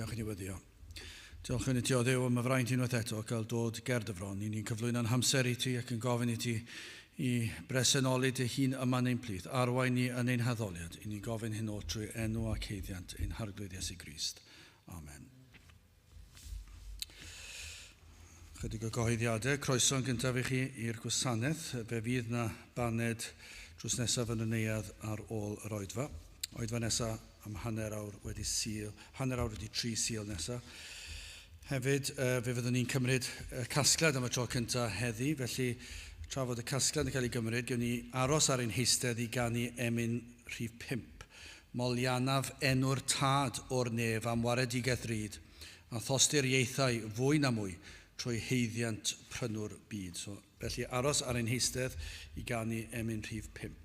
Dewch i ni weddio. Diolch yn i ti o Dduw am y fraint unwaith eto cael dod Gerdefron. I ni'n cyflwyno'n hamser i ti ac yn gofyn i ti i bresennoli dy hun yma neu'n plith. Arwain ni yn ein haddoliad. I ni'n gofyn hyn o trwy enw ac heiddiant ein harglwydd Iesu Grist. Amen. Chydig o gyhoeddiadau. Croeso'n gyntaf i chi i'r gwasanaeth. Fe fydd na baned drws nesaf yn y neuadd ar ôl yr oedfa. Oedfa nesaf am hanner awr wedi 3 sil nesaf. Hefyd, fe fyddwn ni'n cymryd casgliad am y tro cyntaf heddi, felly tra fod y casgliad yn cael ei gymryd, gewn ni aros ar ein heistedd i ganu emyn rhif 5. Molianaf enw'r tad o'r nef am waredigaeth ryd, a thostir ieithau fwy na mwy trwy heiddiant prynwr byd. Felly aros ar ein heistedd i ganu emyn rhif 5.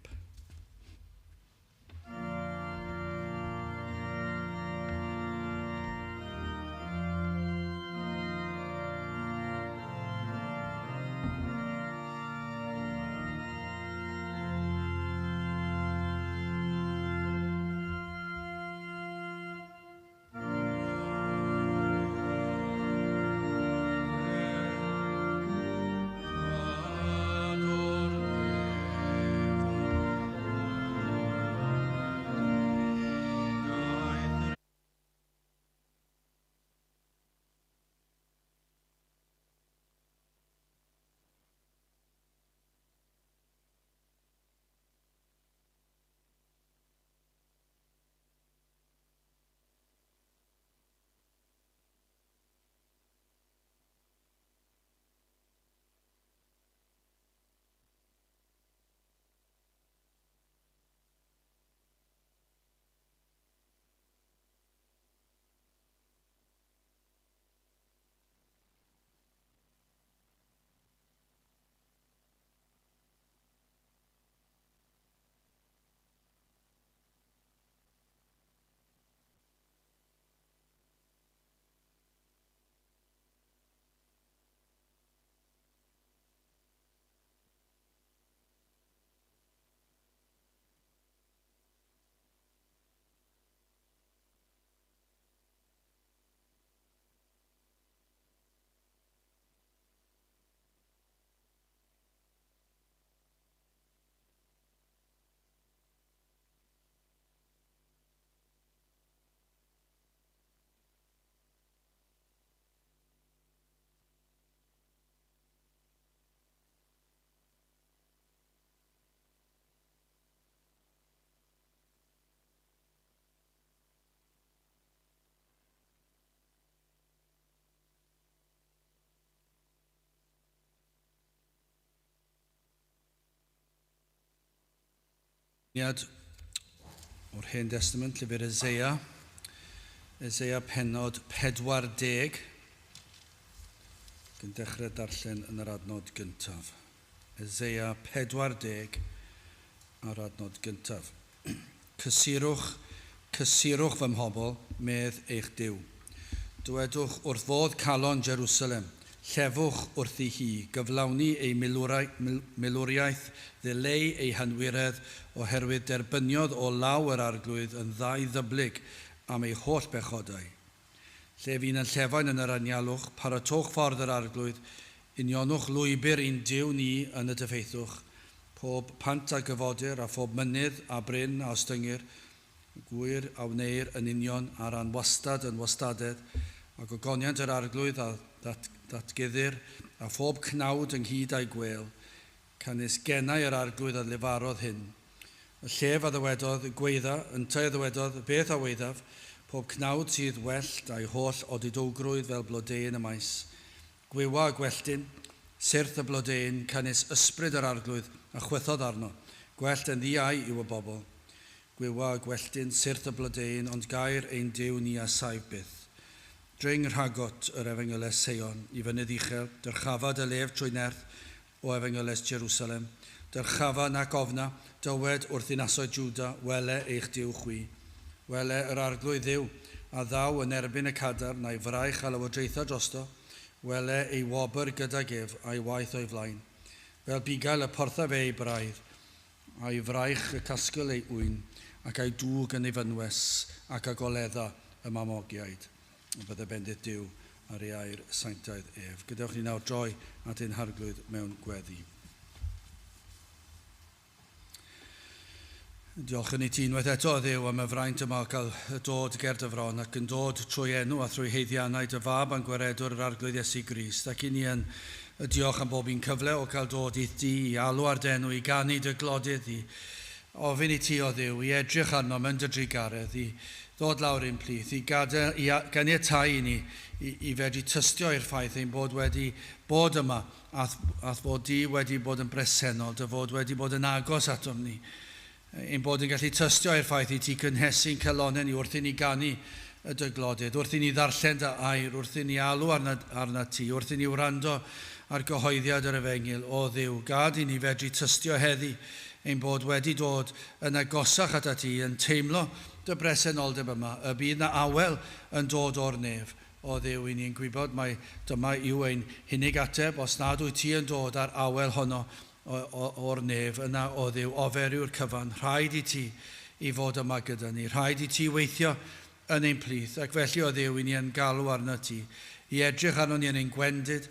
O'r Hen Testament, llyfr Eseia. Eseia pennod 40. Gan dechrau darllen yn yr adnod gyntaf. Eseia 40 ar adnod gyntaf. Cysurwch fy mhobl, medd eich Duw. Dywedwch wrth fodd calon Jerusalem. Llefwch wrthi hi, gyflawni ei milwriaeth, ddileu ei hanwiredd, oherwydd derbyniodd o law yr arglwydd yn ddau ddyblyg am ei holl bechodau. Lle fi'n yn llefain yn yr anialwch, paratoch ffordd yr arglwydd, unionwch lwybr un Duw ni yn y dyfeithwch, pob pant a gyfodir a phob mynydd a bryn a ostyngyr, gwir a wneir yn union a ran wastad yn wastadedd, ac ogoniant yr arglwydd a datgyddir a phob cnawd ynghyd â'i gwel, canys gennau yr arglwydd a lefarodd hyn. Y llef a ddywedodd y gweidda, yntau a ddywedodd beth a weithaf, pob cnawd sydd wellt a'i holl odidogrwydd fel blodein y maes. Gwywa a gwelltyn, sirth y blodein, canys ysbryd yr arglwydd a chwythodd arno, gwellt yn ddiau yw y bobl. Gwywa a gwelltyn, sirth y blodein, ond gair ein Duw ni a saif byth. Dring rhagot yr Efengyl Seion i fynydd uchel, dyrchafad y lef trwy nerth o Efengyl Jerusalem, dyrchafad nac ofna, dywed wrth dinasoedd Jwda, wele eich Duw chwi. Wele yr arglwydd Dduw, a ddaw yn erbyn y cadar, na'i fraich a lywodraethau drosto, wele ei wobr gyda gef a'i waith o'i flaen. Fel bigael y portha fe ei braidd, a'i fraich y casgl ei wyn, ac a'i dŵg yn ei fynwes, ac a goledda y mamogiaid. Bydde bendith Duw ar ei air sanctaidd ef. Gadewch ni nawr droi at ein harglwydd mewn gweddi. Diolch yn ei ti unwaith eto o Dduw am y fraint yma o cael dod ger dy fron ac yn dod trwy enw a trwy heiddiannau dy fab a'n gwaredwr yr arglwydd Iesu Grist. Ac i ni yn diolch am bob un cyfle o cael dod i'th di, i alw ar denw, i gannu dy glodydd, i ofyn i ti o Dduw, i edrych arno mewn dy drigaredd, i ddod lawr ein plith, i ganiatáu i ni i fedru tystio i'r ffaith ein bod wedi bod yma, ath bod di wedi bod yn bresennol, dy fod wedi bod yn agos atom ni. Ein bod yn gallu tystio i'r ffaith i ti cynhesu'n calonau ni wrth i ni gannu y dy glodydd, wrth i ni ddarllen dy air, wrth i ni alw arna ti, wrth i ni wrando ar gyhoeddiad yr Efengyl o Dduw. Gad i ni fedru tystio heddi ein bod wedi dod yn agosach at ti, yn teimlo dy bresenoldeb yma, y bydd na awel yn dod o'r nef. O Dduw, i ni'n gwybod mai dyma yw ein hunig ateb, os nad wyt ti yn dod ar awel honno o'r nef, yna o Dduw, ofer yw'r cyfan. Rhaid i ti i fod yma gyda ni. Rhaid i ti weithio yn ein plith. Ac felly o Dduw, i ni yn galw arno ti. I edrych arno ni yn ein gwendid.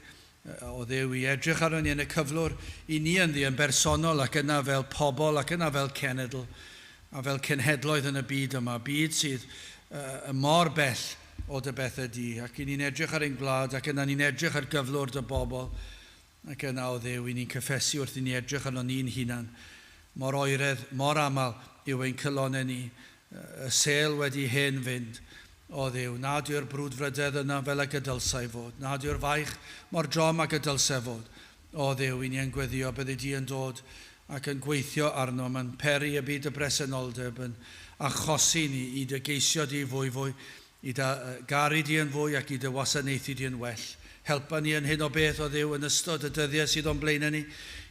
O Dduw, i edrych arno ni yn y cyflwr. I ni yn ddi yn bersonol ac yna fel pobl ac yna fel cenedl. A fel cenhedloedd yn y byd yma. Byd sydd mor bell o dy bethau di. Ac i ni'n edrych ar ein gwlad ac yna ni'n edrych ar gyflwr dy bobl. Ac yna o Dduw, i ni'n cyffesu wrth i ni edrych arno ni'n hunan. Mor oeredd, mor aml yw ein cylonau ni. Y sel wedi hen fynd. O Dduw, nad yw'r brwdfrydedd yna fel y gydylsau fod. Nad yw'r faich mor drom ac y dylsau fod. O Dduw, i ni yn gweddio bydde di yn dod ac yn gweithio arno. Mae'n peri y byd y bresenoldeb yn achosi ni i dy geisio di fwy, i dy garu di yn fwy ac i dy wasanaethu di yn well. Helpa ni yn hyn o beth o Dduw yn ystod y dyddiau sydd o'n blaen ni.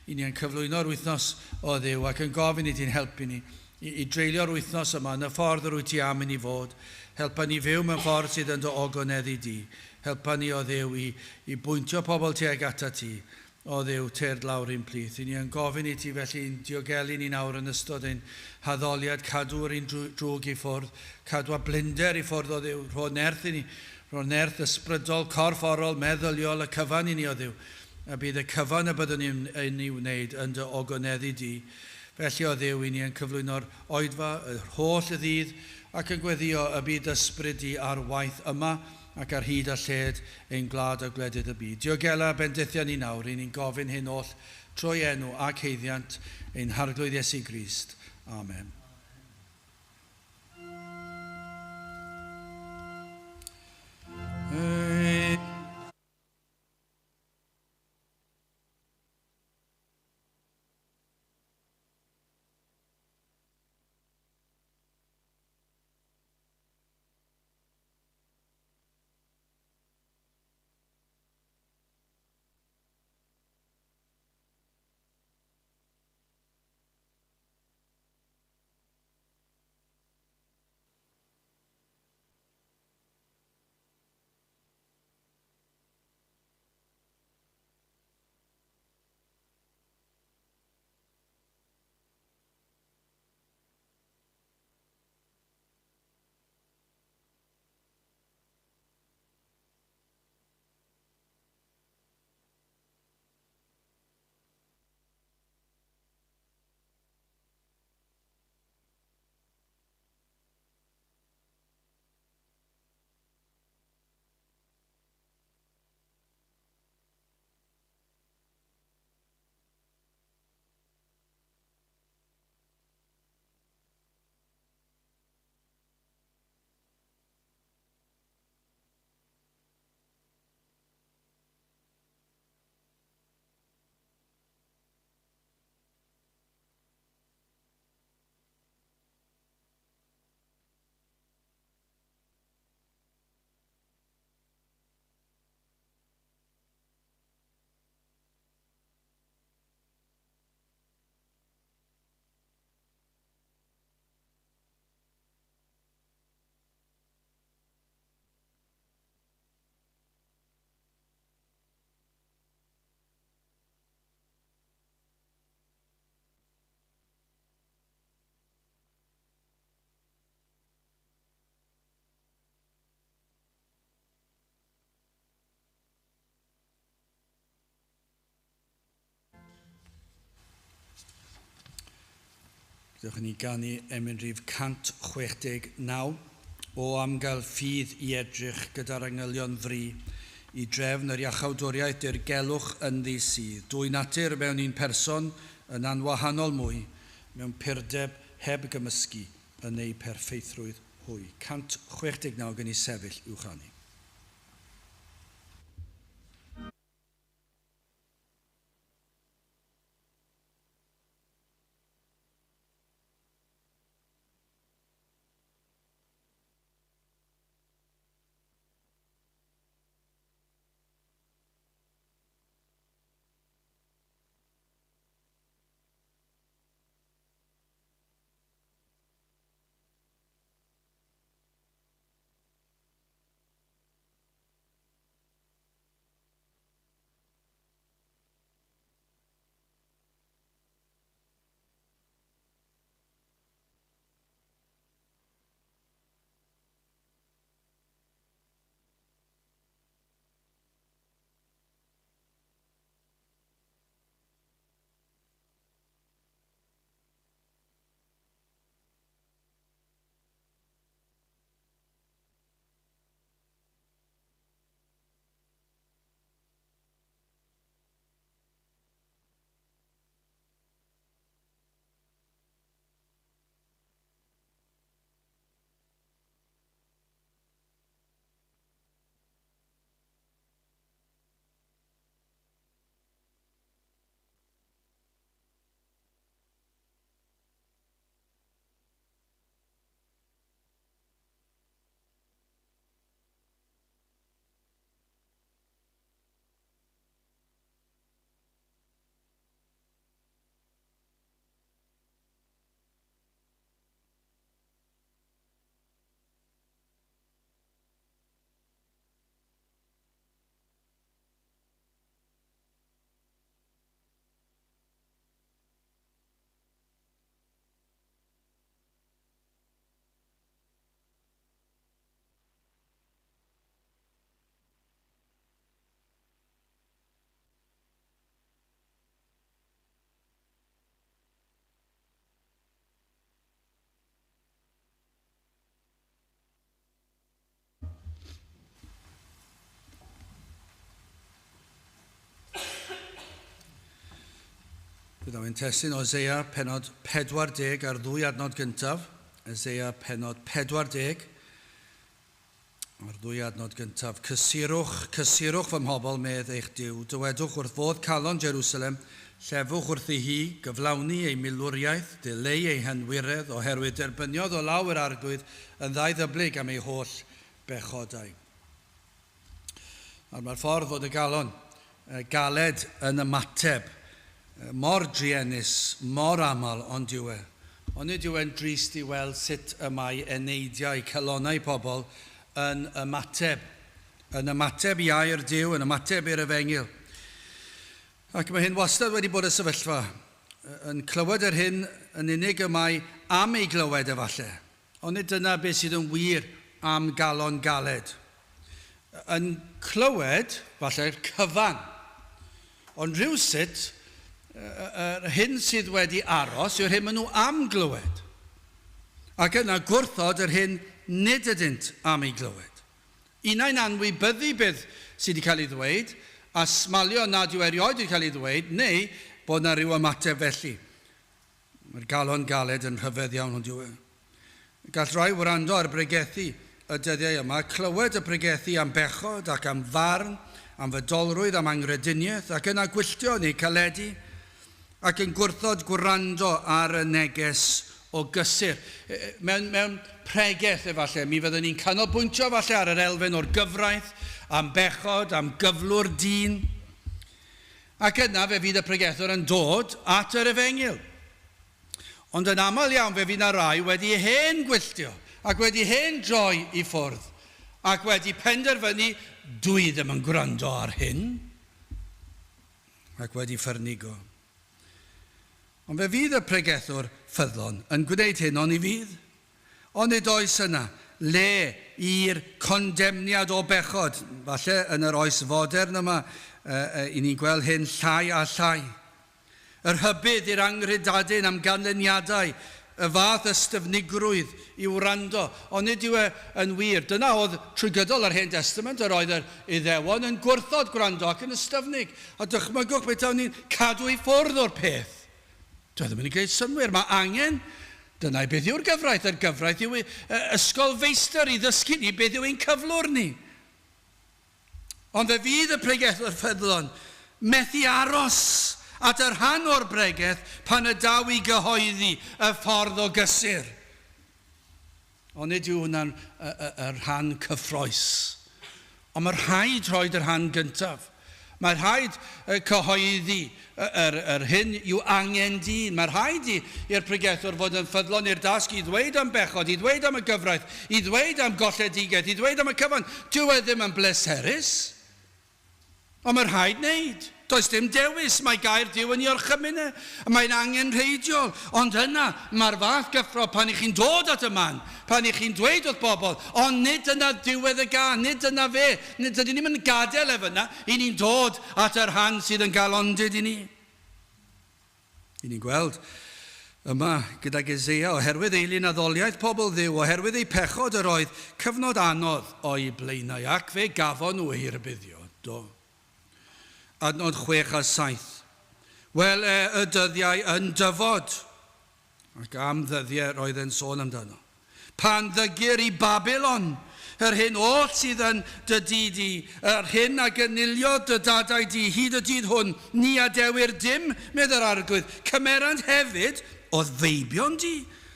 I ni yn cyflwyno'r wythnos o Dduw ac yn gofyn i ti'n helpu ni i dreulio'r wythnos yma yn y ffordd yr wyt ti am i ni fod. Helpa ni fyw mewn ffordd sydd yn dy ogoneddu di. Helpa ni o Dduw i bwyntio pobl tuag ata ti. O Dduw, terd lawr ein plith. I ni yn gofyn i ti felly'n diogelu ni nawr yn ystod ein haddoliad, cadw'r un drwg i ffwrdd, cadw a blinder i ffwrdd o Dduw, rho nerth i ni, rho nerth ysbrydol, corfforol, meddyliol, y cyfan i ni o Dduw. A bydd y cyfan y byddwn ni'n ei wneud yn dy ogoneddu di. Felly o Dduw, i ni yn cyflwyno'r oedfa, yr holl y ddydd, ac yn gweddio y bydd ysbryd di ar waith yma ac ar hyd a lled ein gwlad a gwledydd y byd. Diogela bendithia ni nawr, i ni'n gofyn hyn oll trwy enw ac heiddiant ein harglwydd Iesu Grist. Amen. Gydwch ni ganu emynrif 169 o amgael ffydd i edrych gyda'r angylion fri i drefn yr iachawdwriaeth dirgelwch yn ddisydd. Dwy natur mewn un person yn anwahanol mwy, mewn purdeb heb gymysgu yn ei perffeithrwydd hwy. 169 gen i sefyll i'w chanu. Byddwn yn testyn o Eseia penod 40 ar ddwy adnod gyntaf. Eseia penod 40 ar ddwy adnod gyntaf. Cysurwch, cysurwch fy mhobol medd eich Duw. Dywedwch wrth fodd calon Jerusalem, llefwch wrth ei hi, gyflawni ei milwriaeth, dileu ei hynwiredd, oherwydd derbyniodd o law yr arglwydd yn ddau ddyblyg am ei holl bechodau. Mae'r ffordd fod y galon galed yn ymateb, mor drienus, mor aml, ond yw e. Ond yw e'n drist i weld sut y mae eneidiau celonnau pobl yn ymateb i air Duw, yn ymateb i'r Efengyl. Ac mae hyn wastad wedi bod y sefyllfa. Yn clywed yr hyn yn unig y mae am ei glywed efallai. Ond dyna beth sydd yn wir am galon galed. Yn clywed, falle, cyfan. Ond rhywsut, yr hyn sydd wedi aros yw'r hyn maen nhw am glywed. Ac yna gwrthod yr hyn nid ydynt am ei glywed. Unau'n anwybyddu beth sydd wedi cael ei ddweud, a smalio nad yw erioed wedi cael ei ddweud, neu bod yna rhyw ymateb felly. Mae'r galon galed yn rhyfedd iawn, ond yw e. Gall rai wrando ar bregethu y dyddiau yma, clywed y bregethu am bechod ac am farn, am fydolrwydd, am angrediniaeth, ac yna gwylltio neu caledu, ac yn gwrthod gwrando ar y neges o gysur. Mewn pregeth efallai, mi fyddwn ni'n canolbwyntio efallai ar yr elfen o'r gyfraith, am bechod, am gyflwr dyn. Ac yna fe fydd y pregethwr yn dod at yr Efengyl. Ond yn aml iawn fe fydd yna rai wedi hen gwylltio, ac wedi hen droi i ffwrdd, ac wedi penderfynu, dwi ddim yn gwrando ar hyn, ac wedi ffyrnigo. Ond fe fydd y pregethwr ffyddlon yn gwneud hyn ond i fydd. Ond nid oes yna le i'r condemniad o bechod. Falle yn yr oes fodern yma, i ni'n gweld hyn llai a llai. Yr hybydd i'r angredadyn am ganlyniadau y fath ystifnigrwydd i wrando, ond nid yw yn wir. Dyna oedd trwy gydol yr Hen Testament, yr oedd yr Iddewon yn gwrthod gwrando ac yn ystafnig. A dychmygwch beth awn ni'n cadw i ffwrdd o'r peth. Dwi ddim yn ei gwneud synwyr, mae angen. Dyna i beth yw'r gyfraith. Yr gyfraith yw ysgol feistr i ddysgu ni beth yw ein cyflwr ni. Ond fe fydd y pregethwr ffyddlon methu aros at yr rhan o'r bregeth pan y daw i gyhoeddi y ffordd o gysur. Ond nid yw hwnna'n y rhan cyffroes. Ond mae rhaid roed yr rhan gyntaf. Mae rhaid cyhoeddi yr hyn yw angen dyn. Mae rhaid i'r pregethwr fod yn ffyddlon i'r dasg i ddweud am bechod, i ddweud am y gyfraith, i ddweud am golledigaeth, i ddweud am y cyfan. Dyw e ddim yn bleserus. Ond mae rhaid wneud. Does dim dewis, mae gair Duw yn ei orchymyn. Mae'n angen reidiol. Ond yna, mae'r fath gyffro pan i chi'n dod at y man, pan i chi'n dweud wrth bobl, ond nid yna diwedd y gan, nid yna fe, nid ydyn ni'n gadael efo yna, i ni'n dod at yr rhan sydd yn gael ondyd i ni. I ni'n gweld yma gydag Eseia, oherwydd eilyn addoliaeth pobl Dduw, oherwydd ei pechod yr oedd cyfnod anodd o'i blaenau, ac fe gafon nhw ei rybuddio. Do. Adnod 6 a 7. Wel, y dyddiau yn dyfod, ac am ddyddiau roedd yn sôn amdano. Pan ddygir i Babylon, yr hyn oll sydd yn dy dyd i, yr hyn a gyniliodd dy dadau di, hyd y dydd hwn, ni adewir dim, medd yr arglwydd, cymerant hefyd oedd feibion di.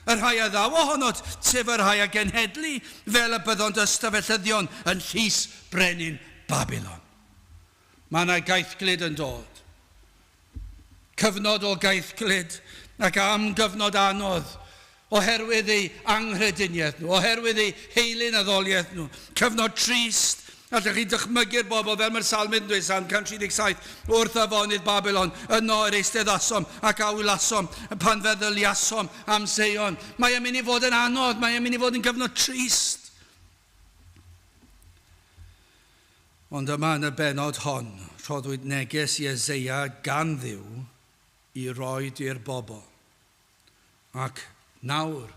Yr rhai a ddaw ohonot, sef yr rhai a genhedlu, fel y byddont ystafellyddion yn llys brenin Babylon. Mae yna gaethglyd yn dod. Cyfnod o gaethglyd ac am gyfnod anodd oherwydd ei anghrediniaeth nhw, oherwydd ei heilyn addoliaeth nhw. Cyfnod trist. Allwch chi dychmygu'r bobl fel mae'r salmyd yn dweud, Salm 137, wrth afonydd Babylon, yno yr eisteddasom ac awylasom, pan feddyliasom am Seion. Mae e'n mynd i fod yn anodd, mae e'n mynd i fod yn gyfnod trist. Ond yma yn y benod hon, rhoddwyd neges i Eseia gan Dduw i roed i'r bobl. Ac nawr,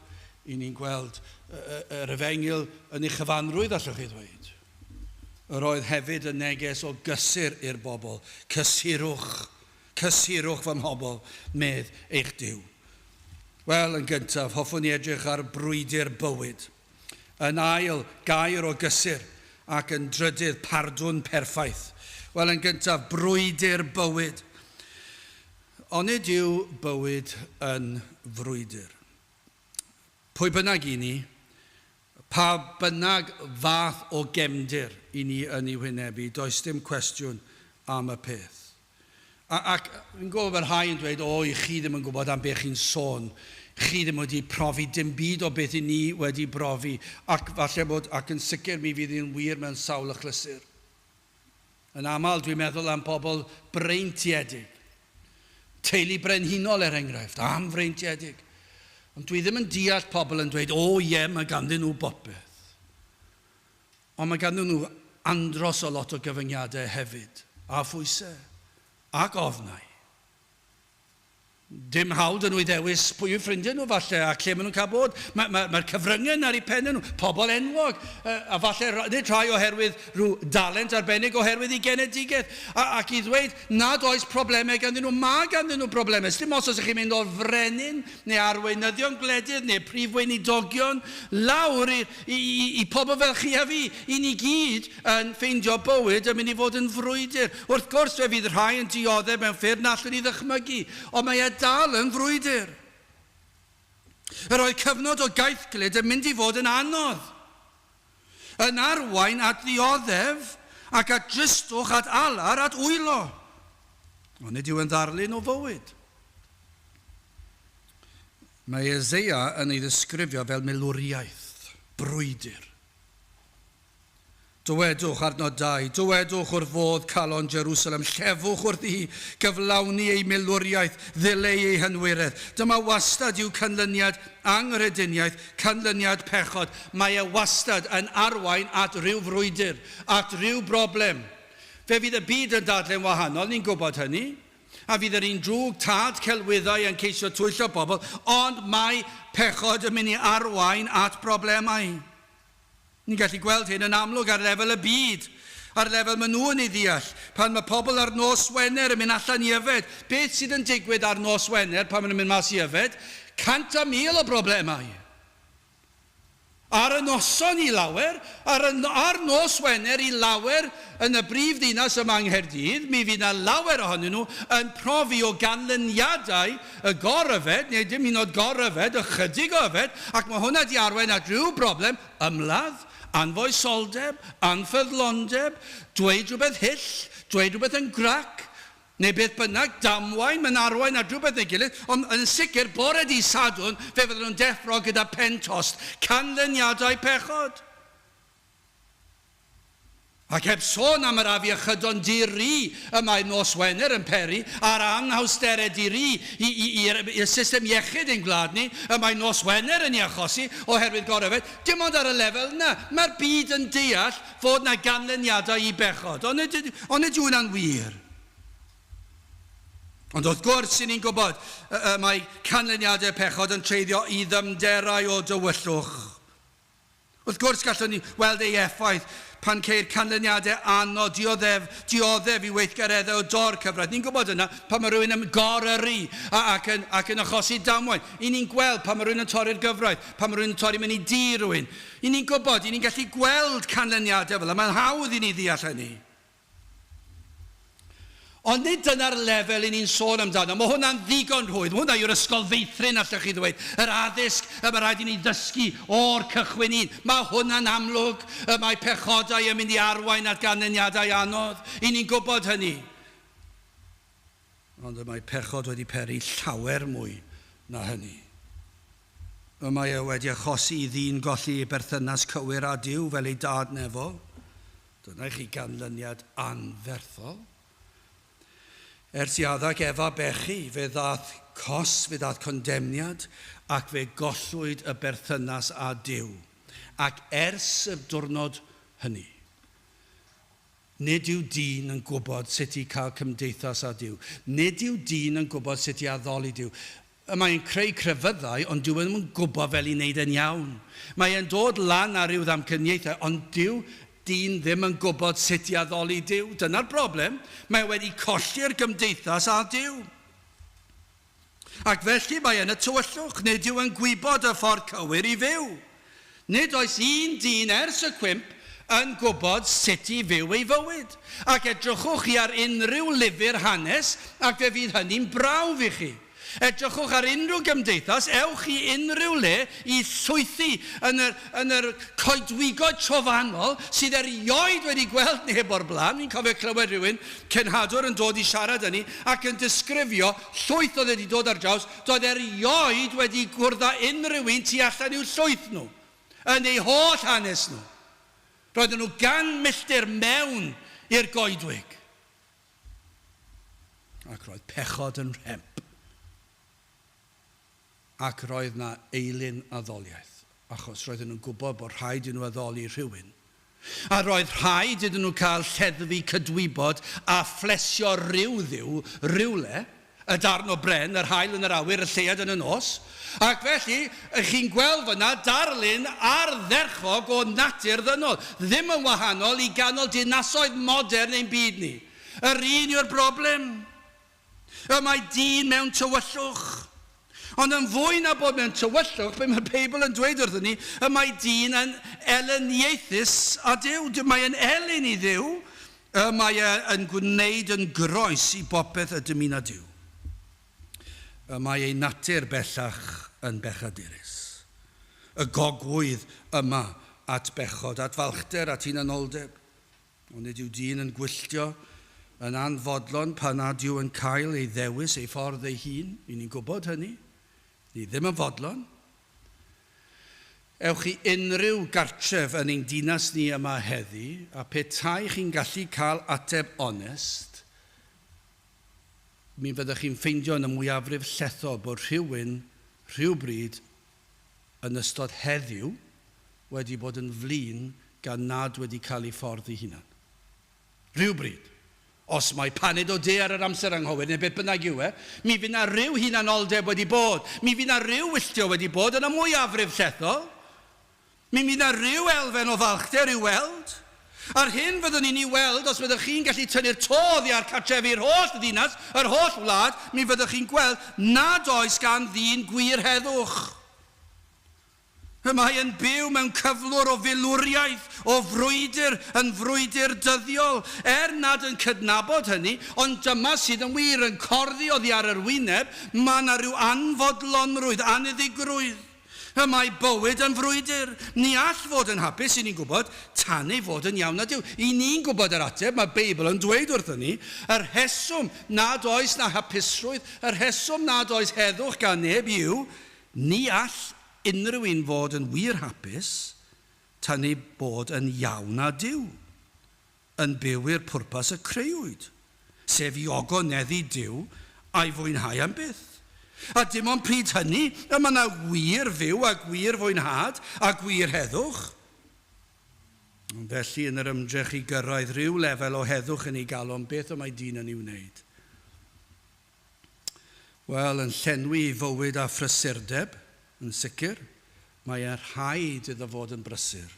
i ni'n gweld yr Efengyl yn ei chyfanrwydd, allwch chi ddweud. Yr oedd hefyd y neges o gysur i'r bobl. Cysurwch fy mhobl, medd eich Duw. Wel, yn gyntaf, hoffwn ni edrych ar brwydr bywyd. Yn ail, gair o gysur. Ac yn drydydd, pardwn perffaith. Wel, yn gyntaf, brwydr bywyd. Ond nid yw bywyd yn frwydr. Pwy bynnag i ni, pa bynnag fath o gefndir i ni yn ei wynebu, does dim cwestiwn am y peth. Ac fi'n gwybod mae'r rhai yn dweud, i chi ddim yn gwybod am beth chi'n sôn. Chi ddim wedi profi dim byd o beth i ni wedi brofi, ac falle bod, ac yn sicr mi fydd hi'n wir mewn sawl achlysur. Yn aml dwi'n meddwl am pobl breintiedig, teulu brenhinol enghraifft, am freintiedig. Ond dwi ddim yn deall pobl yn dweud, mae ganddyn nhw bopeth. Ond mae ganddyn nhw andros o lot o gyfyngiadau hefyd, a phwysau, ac ofnau. Dim hawdd yn nhw i ddewis pwy yw ffrindiau nhw falle a lle maen nhw'n cael bod. Mae'r cyfryngen ar eu pennau nhw, pobl enwog, a falle nid rhai oherwydd rhyw dalent arbennig oherwydd ei genedigaeth. Ac i ddweud nad oes problemau ganddyn nhw, mae ganddyn nhw problemau. Dim os ydych chi'n mynd o'r frenin, neu arweinyddion gwledydd, neu prif weinidogion, lawr i pobl fel chi a fi, i ni gyd yn ffeindio bywyd yn mynd i fod yn frwydr. Wrth gwrs fe fydd rhai yn dioddef mewn ffyrdd na allwn ni ddychmygu, ond mae dal yn frwydr. Yr oedd cyfnod o gaethglyd yn mynd i fod yn anodd. Yn arwain at ddioddef ac at dristwch at alar at wylo. Ond nid yw yn ddarlun o fywyd. Mae Eseia yn ei ddisgrifio fel milwriaeth, brwydr. Dywedwch adnod 2, dywedwch wrth fodd calon Jerusalem, llefwch wrth i gyflawni ei milwriaeth, ddileu ei hynwiredd. Dyma wastad yw canlyniad angrediniaeth, canlyniad pechod. Mae e wastad yn arwain at ryw frwydr, at ryw broblem. Fe fydd y byd yn dadlen wahanol, ni'n gwybod hynny. A fydd yr un drwg tad celwyddau yn ceisio twyllo bobl, ond mae pechod yn mynd i arwain at broblemau. Ni'n gallu gweld hyn yn amlwg ar lefel y byd, ar lefel maen nhw yn ei ddeall. Pan mae pobl ar nos Wener yn mynd allan i yfed, beth sydd yn digwydd ar nos Wener pan maen nhw'n mynd mas i yfed? 100,000 o broblemau. Ar y noson i lawer, ar nos Wener i lawer yn y brif ddinas yma yng Nghaerdydd, mi fydd yna lawer ohonyn nhw yn profi o ganlyniadau y goryfed, neu dim un oed goryfed, ychydig o yfed, ac mae hwnna di arwain at rhyw broblem, ymladd, anfoesoldeb, anffyddlondeb, dweud rhywbeth hyll, dweud rhywbeth yn grac, neu beth bynnag, damwain, mae'n arwain at rhywbeth neu gilydd, ond yn sicr, bore di Sadwrn, fe fydden nhw'n deffro gyda pen tost, canlyniadau pechod. Ac heb sôn am yr afiechydon diri yma i nos Wener yn peri, a'r anhawsterau diri i'r system iechyd ein gwlad ni, yma i nos Wener yn ei achosi oherwydd goryfed, dim ond ar y lefel yna. Mae'r byd yn deall fod yna ganlyniadau i bechod, ond ydy hwnna'n wir. Ond wrth gwrs, ni'n gwybod, mae canlyniadau pechod yn treiddio i ddymderau o dywyllwch. Wrth gwrs, gallwn ni weld ei effaith pan ceir canlyniadau anodd, dioddef i weithgareddau o dor cyfraith. Ni'n gwybod yna pan mae rhywun yn goryru ac yn achosi damwain. I ni'n gweld pan mae rhywun yn torri'r gyfraith, pan mae rhywun yn torri mewn i di rhywun. I ni'n gwybod, i ni'n gallu gweld canlyniadau fel yna. Mae'n hawdd i ni ddeall hynny. Ond nid dyna'r lefel i ni'n sôn amdano. Mae hwnna'n ddigon rhwydd. Mae hwnna yw'r ysgol feithrin allwch chi ddweud. Yr addysg y mae rhaid i ni ddysgu o'r cychwyn un. Mae hwnna'n amlwg. Mae pechodau yn mynd i arwain at ganlyniadau anodd. I ni'n gwybod hynny. Ond mae pechod wedi peri llawer mwy na hynny. Mae wedi achosi i ddyn golli ei berthynas cywir â Duw fel ei dad nefol. Dyna chi ganlyniad anferthol. Ers i addag Efa bechu, fe ddaeth cos, fe ddaeth condemniad, ac fe gollwyd y berthynas â Duw. Ac ers y diwrnod hynny, nid yw dyn yn gwybod sut i cael cymdeithas â Duw. Nid yw dyn yn gwybod sut i addoli Duw. Mae'n creu crefyddau, ond Duw yn gwybod fel i wneud yn iawn. Mae'n dod lan ar ryw ddamcaniaethau, ond dyn ddim yn gwybod sut i addoli Duw. Dyna'r broblem. Mae wedi colli'r gymdeithas â Duw. Ac felly mae yn y tywyllwch, nid yw yn gwybod y ffordd cywir i fyw. Nid oes un dyn ers y cwymp yn gwybod sut i fyw ei fywyd. Ac edrychwch chi ar unrhyw lyfr hanes, ac fe fydd hynny'n brawf i chi. Edrychwch ar unrhyw gymdeithas, ewch i unrhyw le i llwythu yn yr coedwigod trofannol sydd erioed wedi gweld neb o'r blaen. Fi'n cofio clywed rhywun, cenhadwr yn dod i siarad â ni ac yn disgrifio llwyth oedd wedi dod ar draws, doedd erioed wedi gwrdd â unrhyw un tu allan i'w llwyth nhw, yn eu holl hanes nhw. Roedden nhw gan milltir mewn i'r goedwig. Ac roedd pechod yn rhemp. Ac roedd na eilyn addoliaeth, achos roedden nhw'n gwybod bod rhaid i nhw addoli rhywun. A roedd rhaid iddyn nhw cael lleddfu cydwybod a flesio ryw ddiw, rywle, y darn o bren, yr haul yn yr awyr, y lleuad yn y nos. Ac felly, chi'n gweld fyna darlun ardderchog o natur ddynol. Ddim yn wahanol i ganol dinasoedd modern ein byd ni. Yr un yw'r broblem. Mae dyn mewn tywyllwch. Ond yn fwy na bod mewn tywyllwch, be mae'r Beibl yn dweud wrthyn ni, mae dyn yn elyniaethus a Duw. Mae yn elyn i Dduw, mae yn gwneud yn groes i bopeth y dymuno Duw. Mae ei natur bellach yn bechadurus. Y gogwydd yma at bechod, at falchder, at hunanoldeb. Ond nid yw dyn yn gwylltio yn anfodlon pan nad yw yn cael ei ddewis, ei ffordd ei hun. I ni'n gwybod hynny. Ni ddim yn fodlon. Ewch i unrhyw gartref yn ein dinas ni yma heddi, a petai chi'n gallu cael ateb onest, mi fyddwch chi'n ffeindio yn y mwyafrif lletho bod rhywbryd yn ystod heddiw wedi bod yn flin gan nad wedi cael ei ffordd ei hunan. Rhywbryd. Os mae paned o de ar yr amser anghywir, neu beth bynnag yw mi fydd na ryw hunanoldeb wedi bod. Mi fydd na ryw wylltio wedi bod yn y mwyafrif llethol. Mi fydd na ryw elfen o falchder i'w weld. A'r hyn fyddwn ni'n ei weld, os fyddwch chi'n gallu tynnu'r todd ar cartrefu'r holl ddinas, yr holl wlad, mi fyddwch chi'n gweld nad oes gan ddyn gwir heddwch. Mae yn byw mewn cyflwr o filwriaeth, o frwydr, yn frwydr dyddiol, nad yn cydnabod hynny, ond dyma sydd yn wir yn corddi oddi ar yr wyneb, mae yna rhyw anfodlonrwydd, aniddigrwydd. Mae bywyd yn frwydr. Ni all fod yn hapus, i ni'n gwybod, tan ei fod yn iawn a Duw. I ni'n gwybod yr ateb, mae Beibl yn dweud wrthyn ni, yr rheswm nad oes na hapusrwydd, yr rheswm nad oes heddwch gan neb yw, ni all unrhyw un fod yn wir hapus, tan ei bod yn iawn a Duw, yn byw i'r pwrpas y creuwyd, sef i ogoneddu Duw a'i fwynhau am byth. A dim ond pryd hynny, mae yna wir fyw a gwir fwynhad a gwir heddwch. Felly yn yr ymdrech i gyrraedd rhyw lefel o heddwch yn ei galw, beth o mae dyn yn ei wneud? Wel, yn llenwi ei fywyd a phrysurdeb, yn sicr, mae e'n rhaid iddo fod yn brysur.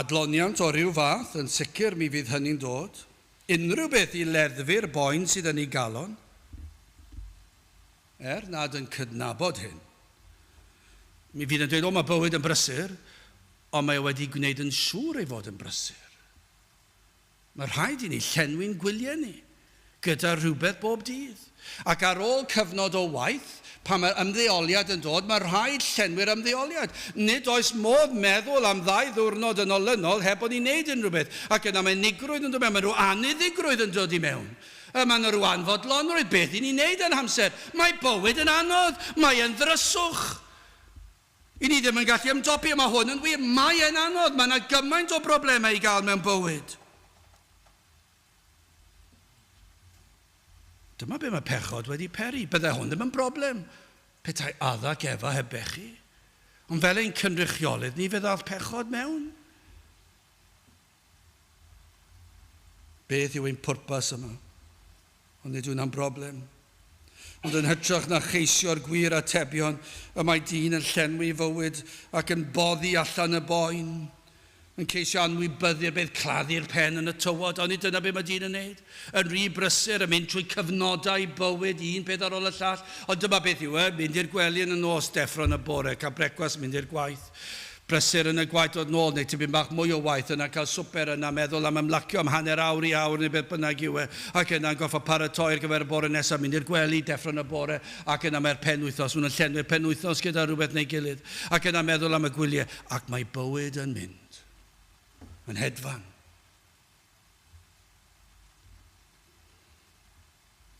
Adloniant o ryw fath, yn sicr mi fydd hynny'n dod. Unrhyw beth i leddfu'r boen sydd yn ei galon, nad yn cydnabod hyn. Mi fydd yn dweud, mae bywyd yn brysur, ond mae wedi gwneud yn siŵr ei fod yn brysur. Mae rhaid i ni llenwi'n gwyliau ni, gyda rhywbeth bob dydd. Ac ar ôl cyfnod o waith, pan mae'r ymddeoliad yn dod, mae rhaid llenwi'r ymddeoliad. Nid oes modd meddwl am 2 ddiwrnod yn olynol heb bod ni'n neud unrhyw beth. Ac yna mae nigrwydd yn dod mewn, mae rhyw aniddigrwydd yn dod i mewn. Mae yna rhyw anfodlonrwydd, beth i ni'n neud yn amser. Mae bywyd yn anodd, mae yn ddryswch. I ni ddim yn gallu ymdopi, mae hwn yn wir, mae yn anodd, mae yna gymaint o broblemau i gael mewn bywyd. Dyma be mae pechod wedi peri. Byddai hwn ddim yn broblem. Petai addag efa heb bechu. Ond fel ein cynrychiolydd ni, fe ddaeth pechod mewn. Beth yw ein pwrpas yma? Ond nid yw'n broblem. Ond yn hytrach na cheisio'r gwir atebion, y mae dyn yn llenwi fywyd ac yn boddi allan y boen, yn ceisio anwybyddu'r beth claddu'r pen yn y tywod, ond nid dyna beth mae dyn yn neud. Yn rhy brysur, yn mynd trwy cyfnodau bywyd, un peth ar ôl y llall, ond dyma beth yw mynd i'r gwely yn y nos, deffro yn y bore, cael brecwast, mynd i'r gwaith. Brysur yn y gwaith o'r nôl, neu tipyn bach mwy o waith yna, cael swper yna, meddwl am ymlacio am hanner awr i awr, neu beth bynnag yw ac yna'n goffa paratoi ar gyfer y bore nesaf, mynd i'r gwely, deffro yn y bore, ac yna mae'r penwythnos, mae'n llenwi'r penwythnos gyda rhywbeth neu gilydd, ac yna meddwl am y gwyliau, ac mae bywyd yn mynd, yn hedfan.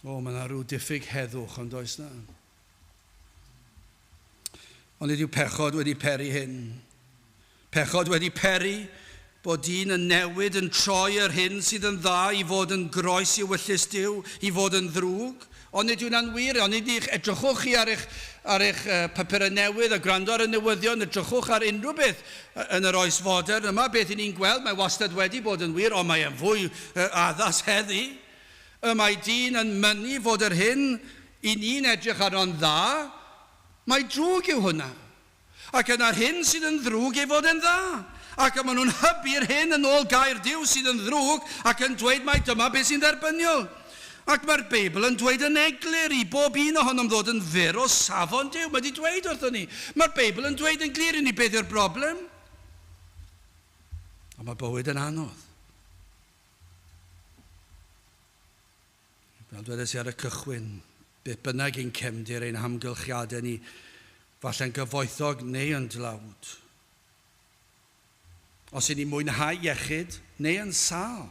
Mae yna rhyw diffyg heddwch, ond oes na. Ond nid yw pechod wedi peri hyn. Pechod wedi peri bod dyn yn newid yn troi yr hyn sydd yn dda i fod yn groes i wyllus Duw, i fod yn ddrwg. Ond nid yw'n anwir, ond nid i'ch edrychwch chi ar eich papurau newydd a gwrando ar y newyddion, edrychwch ar unrhyw beth yn yr oes fodern. Yma beth i ni'n gweld, mae wastad wedi bod yn wir, ond mae e'n fwy addas heddi. Mae dyn yn mynnu fod yr hyn i ni'n edrych ar o'n dda, mae drwg yw hwnna. Ac yna'r hyn sydd yn ddrwg ei fod yn dda. Ac maen nhw'n hybu'r hyn yn ôl gair Duw sydd yn ddrwg ac yn dweud mai dyma beth sy'n dderbyniol. Ac mae'r Beibl yn dweud yn eglur i bob un ohonom ddod yn fyr o safon Duw. Mae wedi dweud wrthyn ni. Mae'r Beibl yn dweud yn glir i ni beth yw'r broblem. A mae bywyd yn anodd. Fel dwedes i ar y cychwyn, beth bynnag ein cefndir ein hamgylchiadau ni, falle'n gyfoethog neu yn dlawd. Os i ni mwynhau iechyd neu yn sâl,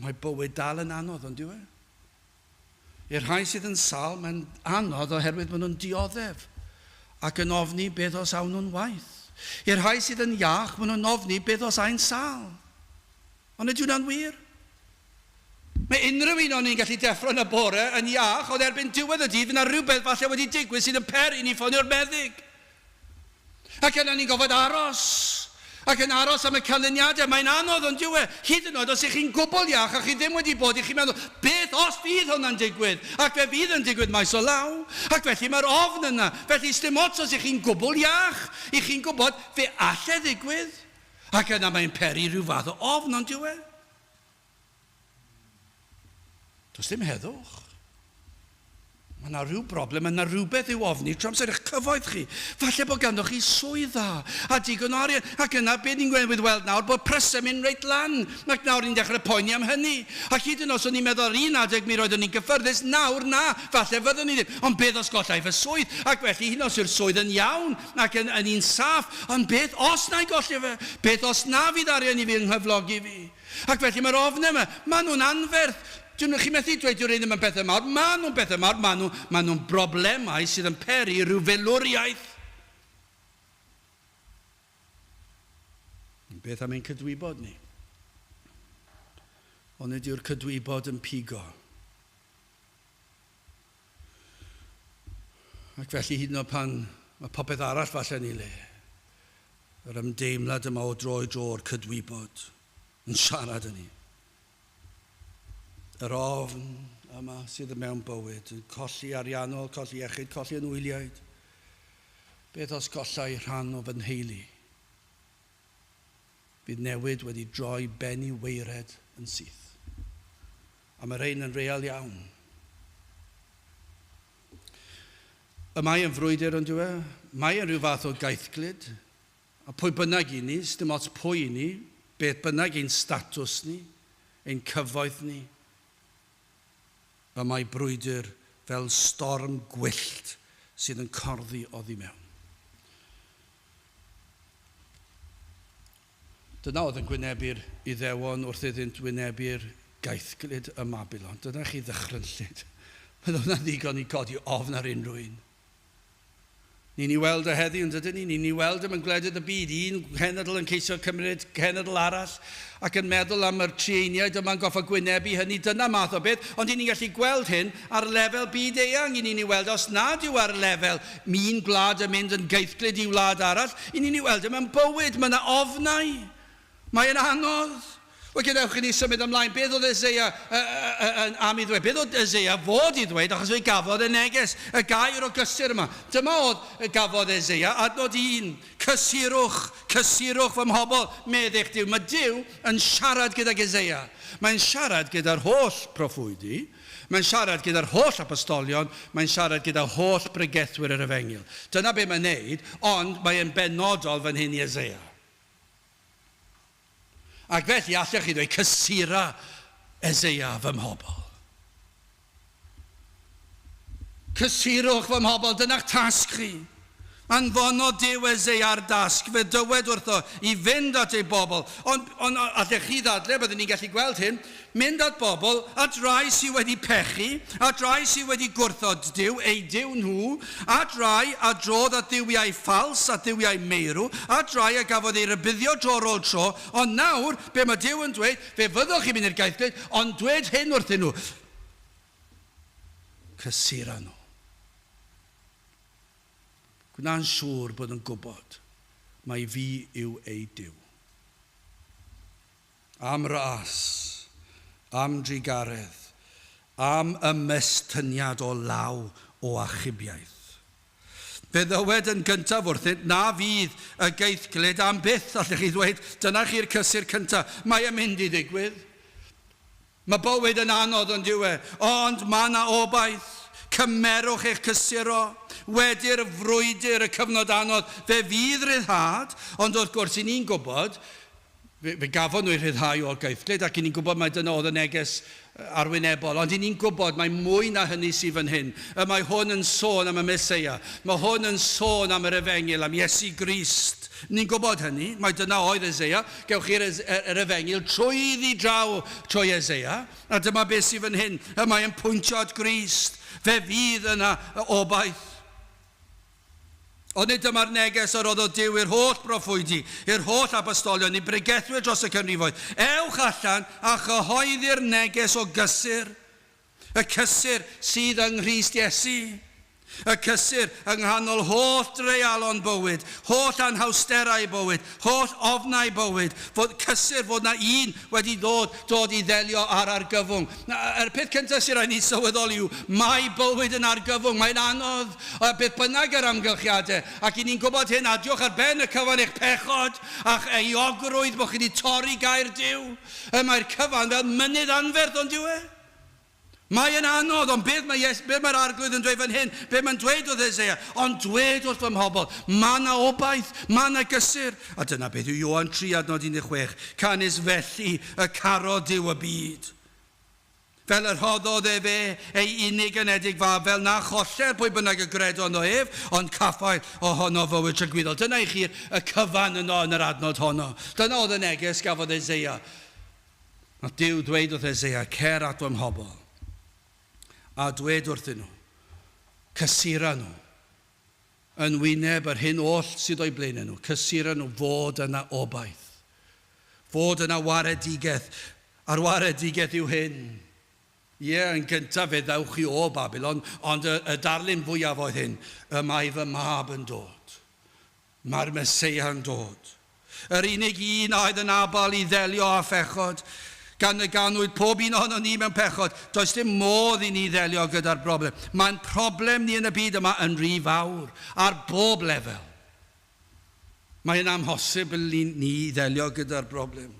mae bywyd dal yn anodd, ond dyw e? I'r rhai sydd yn sâl, mae'n anodd oherwydd maen nhw'n dioddef ac yn ofni beth os awn nhw'n waith. I'r rhai sydd yn iach, maen nhw'n ofni beth os a'n sâl. Ond ydw hwnna'n wir? Mae unrhyw un o'n ni'n gallu deffro yn y bore yn iach, ond erbyn diwedd y dydd, fydd yna rhywbeth falle wedi digwydd sydd yn peri ni ffonio'r meddyg. Ac yna ni'n gofod aros. Ac yn aros am y canlyniadau, mae'n anodd ond yw e. Hyd yn oed os ych chi'n gwbl iach a chi ddim wedi bod, ych chi'n meddwl, beth os fydd hwnna'n digwydd? Ac fe fydd yn digwydd maes o law. Ac felly mae'r ofn yna. Felly sdim ots os ych chi'n gwbl iach, ych chi'n gwybod fe alle ddigwydd. Ac yna mae'n peri rhyw fath o ofn ond yw e. Does dim heddwch. Mae yna rhyw broblem, mae yna rhywbeth i'w ofni trwy amser eich cyfoeth chi. Falle bod ganddoch chi swydd dda a digon o arian. Ac yna, beth ni'n gweld nawr, bod prysau mynd reit lan. Ac nawr ni'n dechrau poeni am hynny. Ac hyd yn os o'n i'n meddwl un adeg mi roeddwn ni'n gyffyrddus, nawr na, falle fyddwn ni ddim. Ond beth os gollai fy swydd? Ac felly, hyd yn os yw'r swydd yn iawn ac yn un saff. Ond beth os na i golli fe? Beth os na fydd arian i fi yng nghyflogi fi? Ac felly mae'r ofn yma, maen nhw'n anferth. Dwi'n chi methu dweud yw'r un ddim yn bethau mawr. Maen nhw'n bethau mawr, maen nhw'n broblemau sydd yn peri rhyw felwriaeth. Beth am ein cydwybod ni? Ond ydyw'r cydwybod yn pigo? Ac felly hyd yn oed pan mae popeth arall falle ni le. Yr ymdeimlad yma o dro i dro'r cydwybod yn siarad yn ni. Yr ofn yma sydd yn mewn bywyd, yn colli ariannol, colli iechyd, colli yn wyliaid. Beth os gollai rhan o fy nheulu? Bydd newid wedi droi ben i weired yn syth. A mae'r ein yn real iawn. Y mae yn frwydr ond yw e? Mae yn rhyw fath o gaethglyd. A pwy bynnag i ni, dim ots pwy i ni, beth bynnag ein statws ni, ein cyfoeth ni. A mae brwydr fel storm gwyllt sydd yn corddi oddi mewn. Dyna oedd yn gwynebu'r Iddewon wrth iddynt wynebu'r gaethglyd y Mabilon. Dyna chi ddychrynllyd. Mae hwnna'n ddigon i godi ofn ar unrhyw un. Ni'n ei weld y heddi yn dydyn ni. Ni'n ei weld yn gwledydd y byd. Un cenedl yn ceisio cymryd cenedl arall ac yn meddwl am yr trieniaid yma'n goffa gwynebu hynny. Dyna math o beth. Ond ni'n gallu gweld hyn ar lefel byd eang. Ni'n ei weld os nad yw ar lefel mi'n gwlad yn mynd yn geithglyd i wlad arall. Ni'n ei weld yma'n bywyd. Mae yna ofnau. Mae'n anodd. Wel, gadewch i ni symud ymlaen. Beth oedd Eseia am i ddweud? Beth oedd Eseia fod i ddweud? Achos fe gafodd y neges, y gair o gysur yma. Dyma oedd gafodd Eseia, adnod 1. Cysyrwch fy mhobol, meddych Duw. Mae Duw yn siarad gydag Eseia. Mae'n siarad gyda'r holl proffwydi. Mae'n siarad gyda'r holl apostolion. Mae'n siarad gyda'r holl bregethwyr yr Efengyl. Dyna be mae'n neud, ond mae'n benodol fan hyn i Eseia. Ac felly allech chi ddweud cysura Eseia fy mhobol. Cysyrwch fy mhobol, dyna'ch tasg chi. Anfono Duw Eseia ar dasg, fe dywed wrtho i fynd at ei bobl. Ond allech chi ddadle, byddwn ni'n gallu gweld hyn, mynd at bobl, at rai sydd wedi pechu, at rai sydd wedi gwrthod Duw, ei Duw nhw, at rai a drodd at dduwiau ffals, at dduwiau meirw, at rai a gafodd ei rybuddio tro ar ôl tro, ond nawr, be mae Duw yn dweud, fe fyddwch chi mynd i'r gaethglyd, ond dweud hyn wrthyn nhw. Cysura nhw. Gwna'n siŵr bod yn gwybod mai fi yw ei Duw. Am ras, am drigaredd, am ymestynniad o law o achubiaeth. Fe ddywed yn gyntaf wrthynt, na fydd y geithglyd am byth, allech chi ddweud, dyna chi'r cysur cyntaf. Mae yn mynd i ddigwydd. Mae bywyd yn anodd yn diwe, ond mae yna obaith. Cymerwch eich cysuro, wedi'r frwydr y cyfnod anodd, fe fydd ryddhad, ond wrth gwrs i ni'n gwybod, fe gafon nhw'i rhyddhau o'r gaethglyd, ac i ni'n gwybod mae dyna oedd y neges arwynebol, ond i ni'n gwybod mae mwy na hynny sydd fan hyn. Mae hwn yn sôn am y Meseia, mae hwn yn sôn am yr Efengyl, am Iesu Grist. Ni'n gwybod hynny, mae dyna oedd Eseia, gewch chi'r Efengyl trwy draw trwy Eseia, a dyma beth sydd fan hyn, mae'n pwyntio at Grist. Fe fydd yna obaith. Ond nid dyma'r neges yr oedd o Duw i'r holl broffwydi, i'r holl apostolion, i bregethwyr dros y cynrifoedd. Ewch allan a chyhoeddi'r neges o gysur. Y cysur sydd yng Nghrist Iesu. Y cysur yng nghanol holl dreialon bywyd, holl anhawsterau bywyd, holl ofnau bywyd, fod cysur fod na un wedi dod I ddelio ar argyfwng. Yr peth cyntaf sy'n rhaid ni sylweddoli yw, mae bywyd yn argyfwng, mae'n anodd, beth bynnag yr amgylchiadau, ac I ni'n gwybod hyn, a diolch ar ben y cyfan eich pechod, a'ch euogrwydd bod chi wedi torri gair Duw. Mae'r cyfan fel mynydd anferth ond diw e. Mae'n anodd, ond beth mae'r arglwydd yn dweud fan hyn, beth mae'n dweud wrth Eseia, ond dweud wrth fy mhobl, mae na obaith, mae na gysur. A dyna beth yw Ioan 3 adnod 16, canis felly y caro Duw y byd. Fel yr hoddodd fe ei unig ynedig fa, fel na choller pwy bynnag y gredo yno ef, ond caffael ohono fywyd trygwyddol. Dyna I chi'r y cyfan yno yn yr adnod honno. Dyna oedd y neges gafodd Eseia. A Duw dweud wrth Eseia, cer at fy mhobl. A dweud wrthyn nhw, cysura nhw, yn wyneb yr hyn oll sydd o'i blaen nhw, cysura nhw fod yna obaith, fod yna waredigaeth, a'r waredigaeth yw hyn. Yn gyntaf fe ddewch chi o Babylon, ond y darlun fwyaf oedd hyn, y mae fy mab yn dod, mae'r Meseia yn dod. Yr unig un oedd yn abal I ddelio a phechod, gan y ganwyd pob un ohono ni mewn pechod, does dim modd I ni ddelio gyda'r broblem. Mae'n problem ni yn y byd yma yn rhy fawr, ar bob lefel. Mae'n amhosib ni ddelio gyda'r broblem.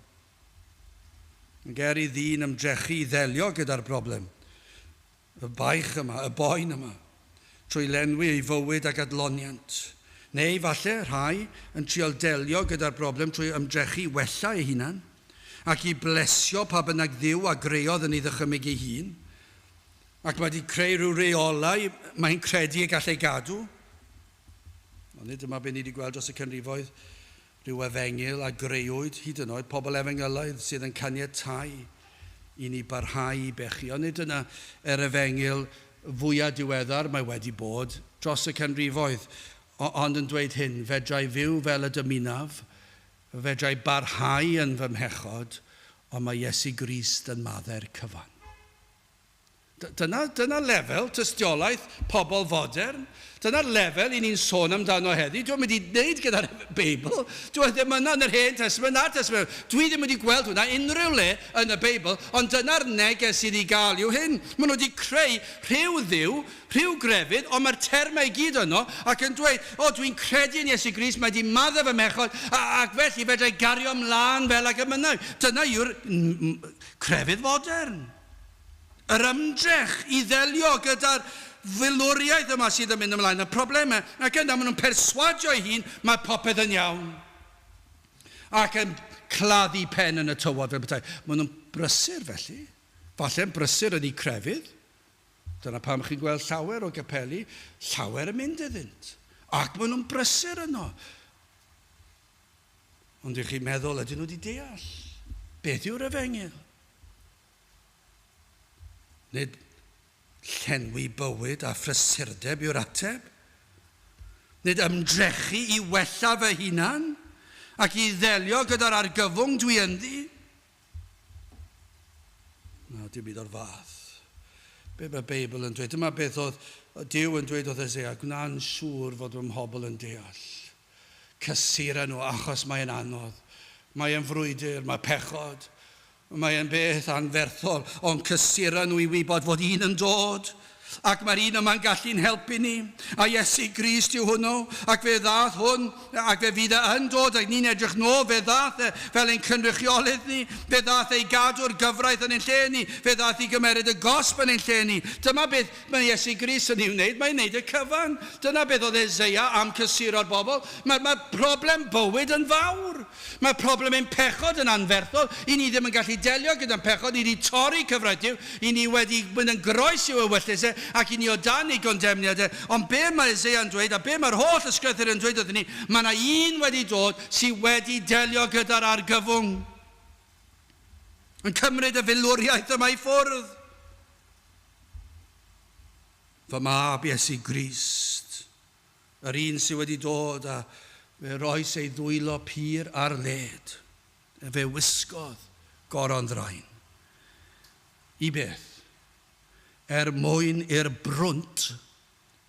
Ger I ddyn ymdrechu I ddelio gyda'r broblem. Y baich yma, y boen yma, trwy lenwi ei fywyd ag adloniant. Neu falle rhai yn trial delio gyda'r broblem trwy ymdrechu wella ei hunan, ac I blesio pa bynnag Dduw a greodd yn ei ddychymyg ei hun, ac mae wedi creu rhyw reolau mae'n credu ei gallai gadw. Ond dyma be ni wedi gweld dros y canrifoedd, rhyw Efengyl a greuwyd, hyd yn oed pobl Efengylaidd sydd yn caniatáu I ni barhau I bechu. Ond dyna Efengyl fwyaf diweddar mae wedi bod dros y canrifoedd, ond yn dweud hyn, fedrai fyw fel y dymunaf, fedrai barhau yn fy mhechod, ond mae Iesu Grist yn maddau'r cyfan. Dyna lefel tystiolaeth pobl fodern. Dyna'r lefel I ni'n sôn amdano heddi. Dwi'n mynd I wneud gyda'r Beibl. Dwi'n ddim yna yn yr Hen Testament na'r Testament. Dwi ddim wedi gweld hwnna unrhyw le yn y Beibl, ond dyna'r neges sydd I gael yw hyn. Maen nhw wedi creu rhyw dduw, rhyw grefydd, ond mae'r termau I gyd yno, ac yn dweud, dwi'n credu yn Iesu Grist, mae wedi maddau fy mechod, ac felly fedrai gario ymlaen fel ac ymynau. Dyna yw'r crefydd fodern. Yr ymdrech I ddelio gyda'r filwriaeth yma sydd yn mynd ymlaen, y problemau, ac yna maen nhw'n perswadio ei hun, mae popeth yn iawn. Ac yn claddu pen yn y tywod fel bethau. Maen nhw'n brysur felly, falle'n brysur yn ei crefydd. Dyna pam chi'n gweld llawer o gapeli, llawer yn mynd iddynt. Ac maen nhw'n brysur yno. Ond ydych chi'n meddwl, ydyn nhw wedi deall? Beth yw'r Efengyl? Nid llenwi bywyd a phrysurdeb yw'r ateb. Nid ymdrechu I wella fy hunan ac I ddelio gyda'r argyfwng dwi ynddi. Na, dim byd o'r fath. Be mae'r Beibl yn dweud? Dyma beth oedd Duw yn dweud oedd Eseia, gwna'n siŵr fod fy mhobl yn deall. Cysura nhw achos mae'n anodd. Mae'n frwydr, mae pechod. Mae'n beth anferthol, ond cysura nhw I wybod fod un yn dod. Ac mae'r un yma'n gallu'n helpu ni. A Iesu Grist yw hwnnw. Ac fe ddath hwn, ac fe fydd yn dod, ac ni'n edrych nôl, fe ddath fel ein cynrychiolydd ni. Fe ddath ei gadw'r gyfraith yn ein lle ni. Fe ddath I gymeryd y gosb yn ein lle ni. Dyma beth mae Iesu Grist yn ei wneud, mae'n wneud y cyfan. Dyna beth oedd Eseia am cysuro'r bobl. Mae'r problem bywyd yn fawr. Mae'r problem ein pechod yn anferthol. I ni ddim yn gallu delio gyda'n pechod. I ni torri cyfraith Duw. I ni wedi mynd yn groes i'w ewyllus ac I ni o dan ei gondemniad ond be mae Eseia yn dweud a be mae'r holl ysgrythur yn dweud wrthyn ni, mae yna un wedi dod sydd wedi delio gyda'r argyfwng yn cymryd y filwriaeth yma I ffwrdd. Fy mab Iesu Grist, yr un sydd wedi dod a fe roes ei ddwylo pur ar led, fe wisgodd goron ddraen. I beth? Mwyn i'r brwnt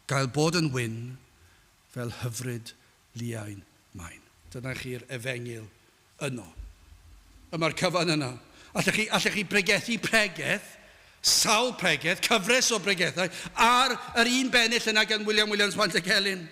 gael bod yn wyn fel hyfryd liain main. Dyna chi'r Efengyl yno. Yma'r cyfan yna. Allech chi bregethu pregeth, sawl pregeth, cyfres o bregethau, ar yr un bennill yna gan William Williams-Pontycelyn.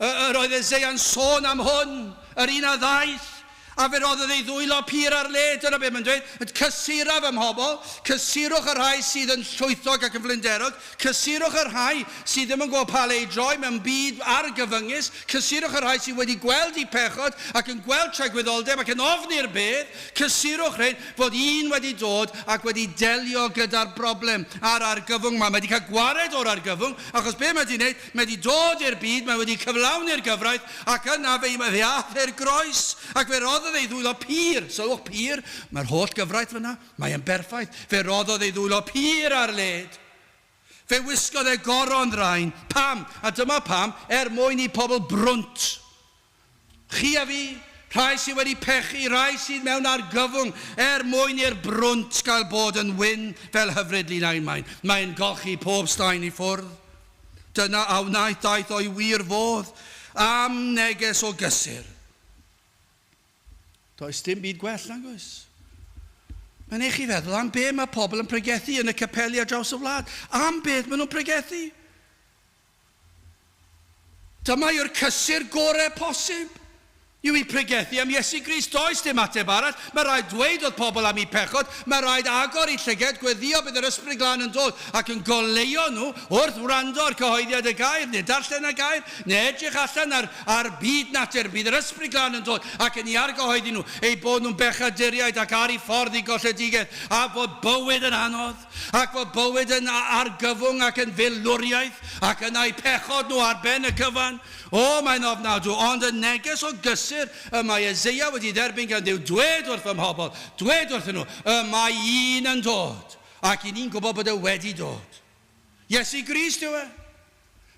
Yr oedd Eseia'n sôn am hwn, yr un a ddaeth, a fe roedd ei ddwylo pur ar led, dyna beth mae'n dweud, cysura fy mhobol, cysurwch y rhai sydd yn llwythog ac yn flinderog, cysurwch y rhai sydd ddim yn gwybod pa le i droi mewn byd argyfyngus, cysurwch y rhai sydd wedi gweld eu pechod ac yn gweld tragwyddoldeb ac yn ofni'r bedd, cysurwch rhaid fod un wedi dod ac wedi delio gyda'r broblem a'r argyfwng yma. Mae wedi cael gwared o'r argyfwng, achos be mae wedi wneud, mae wedi dod i'r byd, mae wedi cyflawni'r gyfraith, ac yna fe ath i'r groes, ac fe roedd ei ddwylo pur, sylwch pur, mae'r holl gyfraith fyna, mae'n berffaith. Fe roddodd ei ddwylo pur ar led. Fe wisgodd e goron draen. Pam? A dyma pam, mwyn i pobl brwnt. Chi a fi, rhai sydd wedi pechu, rhai sydd mewn argyfwng, mwyn i'r brwnt gael bod yn wyn fel hyfryd liain main. Mae'n golchi pob staen i ffwrdd. Dyna a wnaeth daeth o'i wir fodd am neges o gysur. Does dim byd gwell nag oes. Mae'n eich i feddwl am be mae pobl yn pregethu yn y capeli ar draws y wlad. Am beth maen nhw'n pregethu. Dyma yw'r cysur gorau posib. Yw i pregethu am Iesu Grist. Does dim ateb arall. Mae rhaid dweud oedd pobl am eu pechod. Mae rhaid agor i llyged, gweddio bydd yr ysbryd glân yn dod ac yn goleuo nhw wrth wrando ar cyhoeddiad y gair, neu darllen y gair, neu edrych allan ar byd natur. Bydd yr ysbryd glân yn dod ac yn ei argyhoeddi nhw eu bod nhw'n bechaduriaid ac ar ei ffordd i golledigaeth, a bod bywyd yn anodd, ac bod bywyd yn argyfwng ac yn filwriaeth, ac yn eu pechod nhw ar ben y cyfan. Mae'n ofnadw, ond y neges o gysur mae Eseia wedi dderbyn gan Duw. Dwed wrth fy mhobol, dwed wrthyn nhw, mae un yn dod, ac i ni'n gwybod bod e wedi dod. Iesu Grist yw e.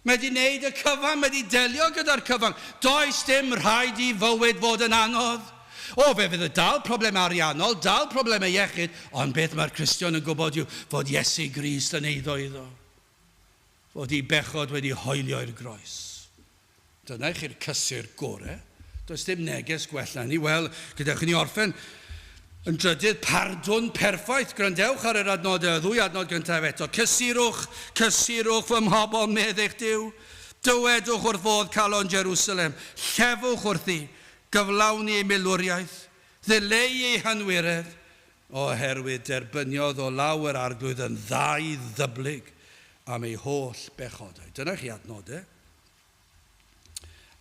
Mae wedi wneud y cyfan, mae wedi delio gyda'r cyfan. Does dim rhaid i fywyd fod yn anodd. Fe fydd y dal problem ariannol, dal problemau iechyd, ond beth mae'r Cristion yn gwybod yw fod Iesu Grist yn eiddo iddo. Fod ei bechod wedi hoelio i'r groes. Dyna chi'r cysur gorau. Does dim neges gwell na ni. Wel, gyda'ch ni orffen yn drydydd pardwn perffaith. Grandewch ar yr adnodau, ddwy adnod gyntaf eto. Cysurwch fy mhobol, meddych Duw. Dywedwch wrth fodd calon Jerusalem. Llefwch wrthi, gyflawni ei milwriaeth. Ddileu ei hanwiredd. Oherwydd derbyniodd o lawer arglwydd yn ddau ddyblyg am ei holl bechodau. Dyna chi adnodau.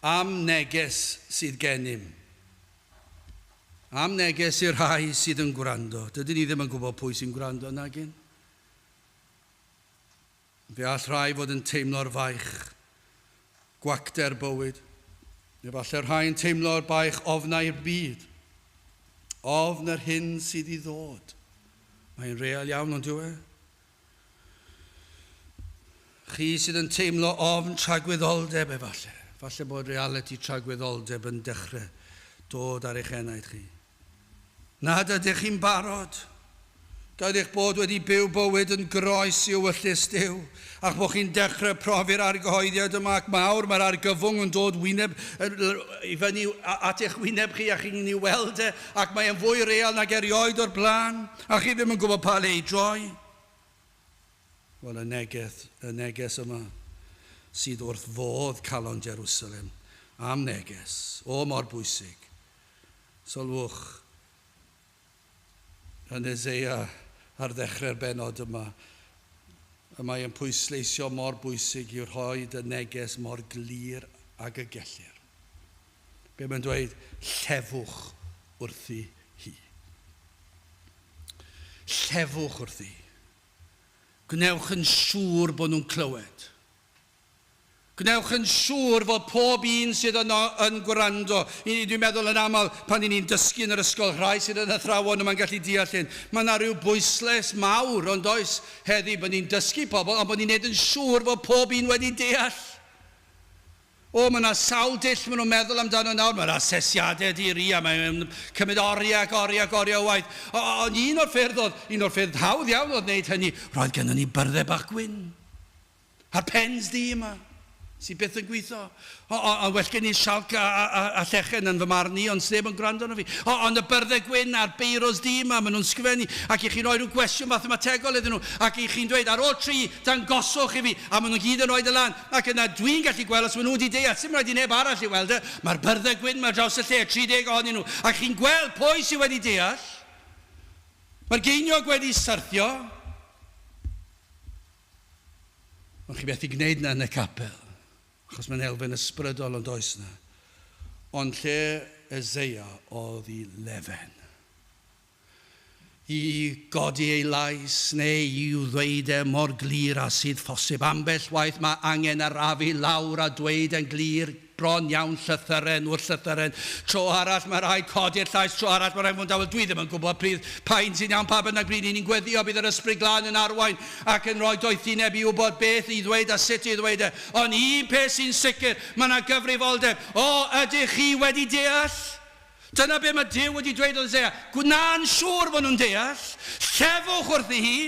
Am neges sydd gennym. Am neges i'r rhai sydd yn gwrando. Dydyn ni ddim yn gwybod pwy sy'n gwrando nag un. Fe all rhai fod yn teimlo'r faich, gwacter bywyd. Neu falle rhai yn teimlo'r baich ofnau'r byd. Ofn yr hyn sydd i ddod. Mae'n real iawn, ond yw e? Chi sydd yn teimlo ofn tragwyddoldeb efallai. Falle bod reality tragwyddoldeb yn dechrau dod ar eich enaid chi. Nad ydych chi'n barod. Gael eich bod wedi byw bywyd yn groes i wyllus Duw, ac bod chi'n dechrau profi'r argyhoeddiad yma, ac mawr mae'r argyfwng yn dod wyneb, i fyny at eich wyneb chi, a chi'n ei weld e, ac mae'n fwy real nag erioed o'r blaen, a chi ddim yn gwybod pa le i droi. Wel, y neges yma sydd wrth fodd calon Jerusalem am neges, mor bwysig. Sylwch, yn Eseia ar ddechrau'r benod yma, mae'n pwysleisio mor bwysig i rhoi y neges mor glir ag y gellir. Be mae'n dweud, llefwch wrthi hi. Llefwch wrthi. Gwnewch yn siŵr bod nhw'n clywed. Gwnewch yn siŵr fod pob un sydd yn gwrando. Dwi'n meddwl yn aml pan ni'n dysgu yn yr ysgol, rhai sydd yn athrawon yma'n gallu deall hyn. Mae yna rhyw bwysles mawr, ond oes heddi bod ni'n dysgu pobl, ond bod ni'n neud yn siŵr fod pob un wedi deall. Mae yna sawl dull maen nhw'n meddwl amdano nawr. Mae'r asesiadau diri, a mae'n cymryd oriau o waith. Ond un o'r ffyrdd hawdd iawn oedd wneud hynny, roedd gennym ni byrddau bach gwyn. A'r pens di yma, sy'n byth yn gweithio. Ond well gen i sialc a llechen yn fy marn i, ond sneb yn gwrando na fi. Ond y byrddau gwyn a'r beiros di yma, maen nhw'n sgwennu, ac i chi'n rhoi rhyw gwestiwn mathemategol iddyn nhw, ac i chi'n dweud, ar ôl 3, dangoswch i fi, a maen nhw'n gyd yn rhoi dy lan. Ac yna dwi'n gallu gweld, os maen nhw wedi deall, sy'n rhaid i neb arall i weld, mae'r byrddau gwyn, mae'r draws y lle, 30 ohonyn nhw. Ac chi'n gweld pwy sydd wedi deall, mae'r geiniog wedi syrthio, ond chi beth i gwneud na yn y capel, achos mae'n elfen ysbrydol ond oes na. Ond lle Eseia oedd i lefen. I godi ei lais neu i'w ddweud mor glir a sydd phosib. Ambell waith mae angen arafu lawr a dweud yn glir bron iawn llythyren wrth llythyren. Tro arall mae rhaid codi'r llais, tro arall mae rhaid fod yn dawel. Dwi ddim yn gwybod pryd pa'n sy'n iawn pa bynnag bryd ni'n gweddio bydd yr ysbryd glân yn arwain ac yn rhoi doethineb i wybod beth i ddweud a sut i ddweud. Ond un peth sy'n sicr, mae yna gyfrifoldeb. Ydych chi wedi deall? Dyna be mae Duw wedi dweud o Eseia. Gwna'n siŵr bod nhw'n deall. Llefwch wrthi hi.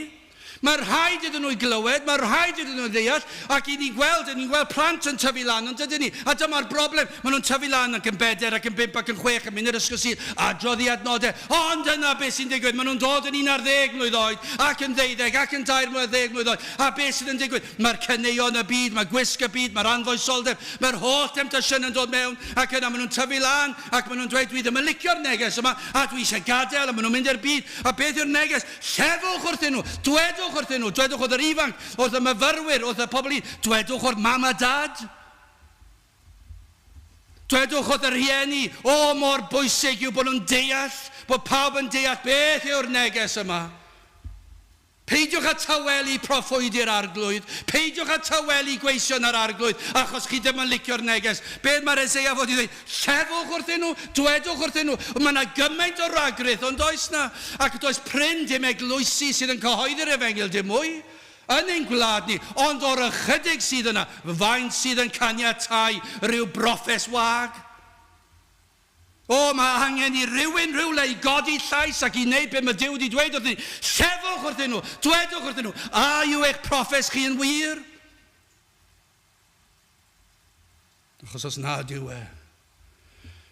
Mae'r rhaid iddyn nhw i glywed, mae'r rhaid iddyn nhw i ddeall, ac i ni'n gweld plant yn tyfu lan, ond dydyn ni. A dyma'r broblem, maen nhw'n tyfu lan ac yn 4 ac yn 5 ac yn 6 yn mynd i'r ysgol sydd, adroddi adnodau. Ond dyna beth sy'n digwydd, maen nhw'n dod yn 11 mlwydd oed, ac yn 12, ac yn 10 mlwydd oed. A beth sydd yn digwydd? Mae'r cyneuon y byd, mae'r gwisg y byd, mae'r anfoesoldeb, mae'r holl temptasiwn yn dod mewn, ac yna maen nhw'n tyfu lan, ac maen nhw'n dweud, dwi ddim yn licio'r neges yma, a dwi eisiau gadael, a maen nhw'n mynd i'r byd. A beth yw'r neges? Llefwch wrthyn nhw, dwedwch wrthyn nhw, dwedwch oedd yr ifanc, oedd y myfyrwyr, oedd y pobl un, dwedwch oedd mam a dad. Dwedwch oedd yr rhieni, mor bwysig yw bod nhw'n deall, bod pawb yn deall beth yw'r neges yma. Peidiwch â tawelu proffwydi'r arglwydd, peidiwch â tawelu gweision ar arglwydd, achos chi ddim yn licio'r neges. Beth mae'r Eseia fod i ddweud? Llefwch wrthyn nhw, dwedwch wrthyn nhw. Mae yna gymaint o ragrydd, ond does na. Ac does pryn dim eglwysi sydd yn cyhoeddi'r Efengyl dim mwy yn ein gwlad ni. Ond o'r ychydig sydd yna, faint sydd yn caniatáu rhyw broffes wag. Mae angen i rywle i godi llais ac i wneud beth mae Duw wedi dweud wrthyn ni. Llefwch wrthyn nhw, dwedwch wrthyn nhw. A yw eich proffes chi yn wir? Achos os nad yw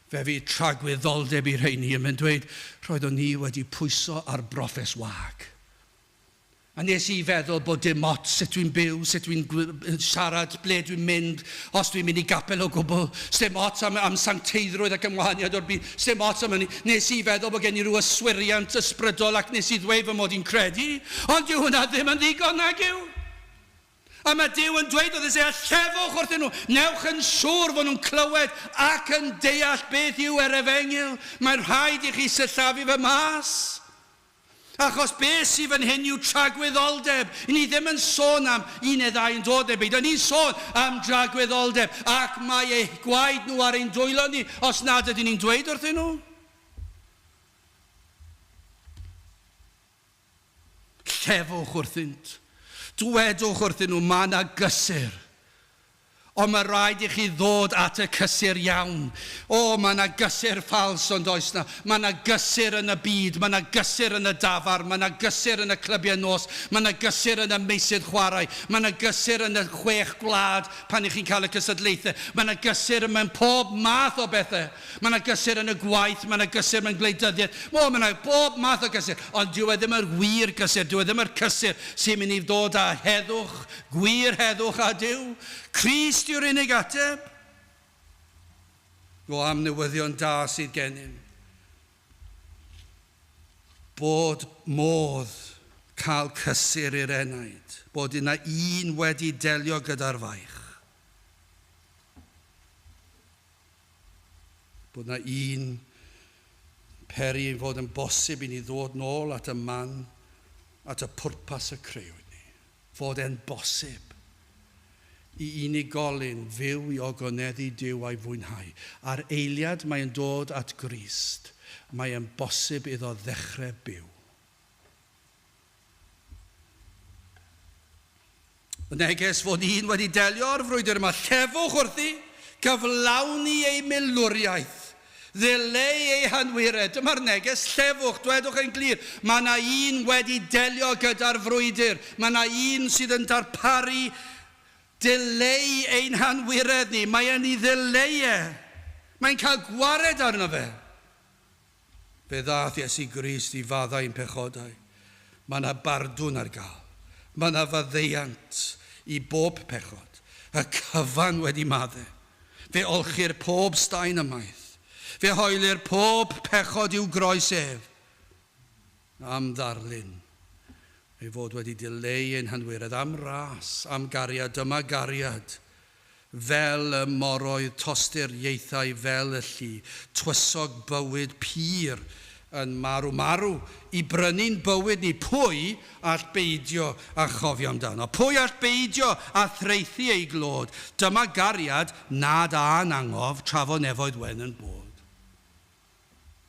fe fi tragwyddoldeb i'r rheini yn mynd dweud, roeddwn ni wedi pwyso ar broffes wag. A nes i feddwl bod dim ots sut dwi'n byw, sut dwi'n siarad, ble dwi'n mynd, os dwi'n mynd i gapel o gwbl, sdim ots am sancteiddrwydd ac ymwahaniad o'r byd, sdim ots am hynny. Nes i feddwl bod gen i rhyw yswiriant ysbrydol ac nes i ddweud fy mod i'n credu, ond yw hwnna ddim yn ddigon nag yw. A mae Duw yn dweud oedd Eseia, llefwch wrthyn nhw, newch yn siŵr fod nhw'n clywed ac yn deall beth yw yr Efengyl. Mae'n rhaid i chi sillafu fy mas. Achos beth sydd fan hyn yw tragwyddoldeb. Ni ddim yn sôn am 1 neu 2 yn dod neu byd. Ni'n sôn am tragwyddoldeb. Ac mae eu gwaed nhw ar ein dwylo ni os nad ydyn ni'n dweud wrthyn nhw. Llefwch wrthynt. Dwedwch wrthyn nhw, mae yna gysur. Ond mae rhaid i chi ddod at y cysur iawn. Mae yna gysur ffals ond oes na. Mae yna gysur yn y byd. Mae yna gysur yn y dafar. Mae yna gysur yn y clybiau nos. Mae yna gysur yn y meysydd chwarae. Mae yna gysur yn y 6 gwlad pan i chi'n cael y cystadlaethau. Mae yna gysur mewn pob math o bethau. Mae yna gysur yn y gwaith. Mae yna gysur mewn gwleidyddiaeth. Mae yna pob math o gysur. Ond dyw e ddim yr wir gysur. Dyw e ddim yr cysur sy'n mynd i ddod â heddwch, gwir heddwch a Duw. Crist yw'r unig ateb. Am newyddion da sydd gennym. Bod modd cael cysur i'r enaid. Bod yna un wedi delio gyda'r faich. Bod yna un peri yn fod yn bosib i ni ddod nôl at y man, at y pwrpas y creuwyd ni. Fod e'n bosib i unigolyn fyw i ogoneddu Duw a'i fwynhau. A'r eiliad mae'n dod at Grist, mae'n bosib iddo ddechrau byw. Y neges fod un wedi delio ar frwydr yma, llefwch wrthi, cyflawni ei milwriaeth, ddileu ei hanwired. Dyma'r neges, llefwch, dwedwch yn glir. Mae yna un wedi delio gyda'r frwydr. Mae yna un sydd yn darparu dileu ein hanwired ni. Mae yn ei ddileu. Mae'n cael gwared arno fe. Fe ddath Iesu Grist I faddau'n pechodau. Mae yna bardwn ar gael. Mae yna faddeuant I bob pechod. Y cyfan wedi maddau. Fe olchi'r pob staen ymaith. Fe hoeli'r pob pechod i'w groes ef. Am ddarlun. Ei fod wedi dileu ein hanwired am ras, am gariad, dyma gariad. Fel y moroedd tosturiaethau fel y llu, twysog bywyd pur yn marw I brynu'n bywyd ni. Pwy all beidio a chofio amdano? Pwy all beidio a threithi ei glod? Dyma gariad nad a'n angof trafo nefoedd wen yn bod.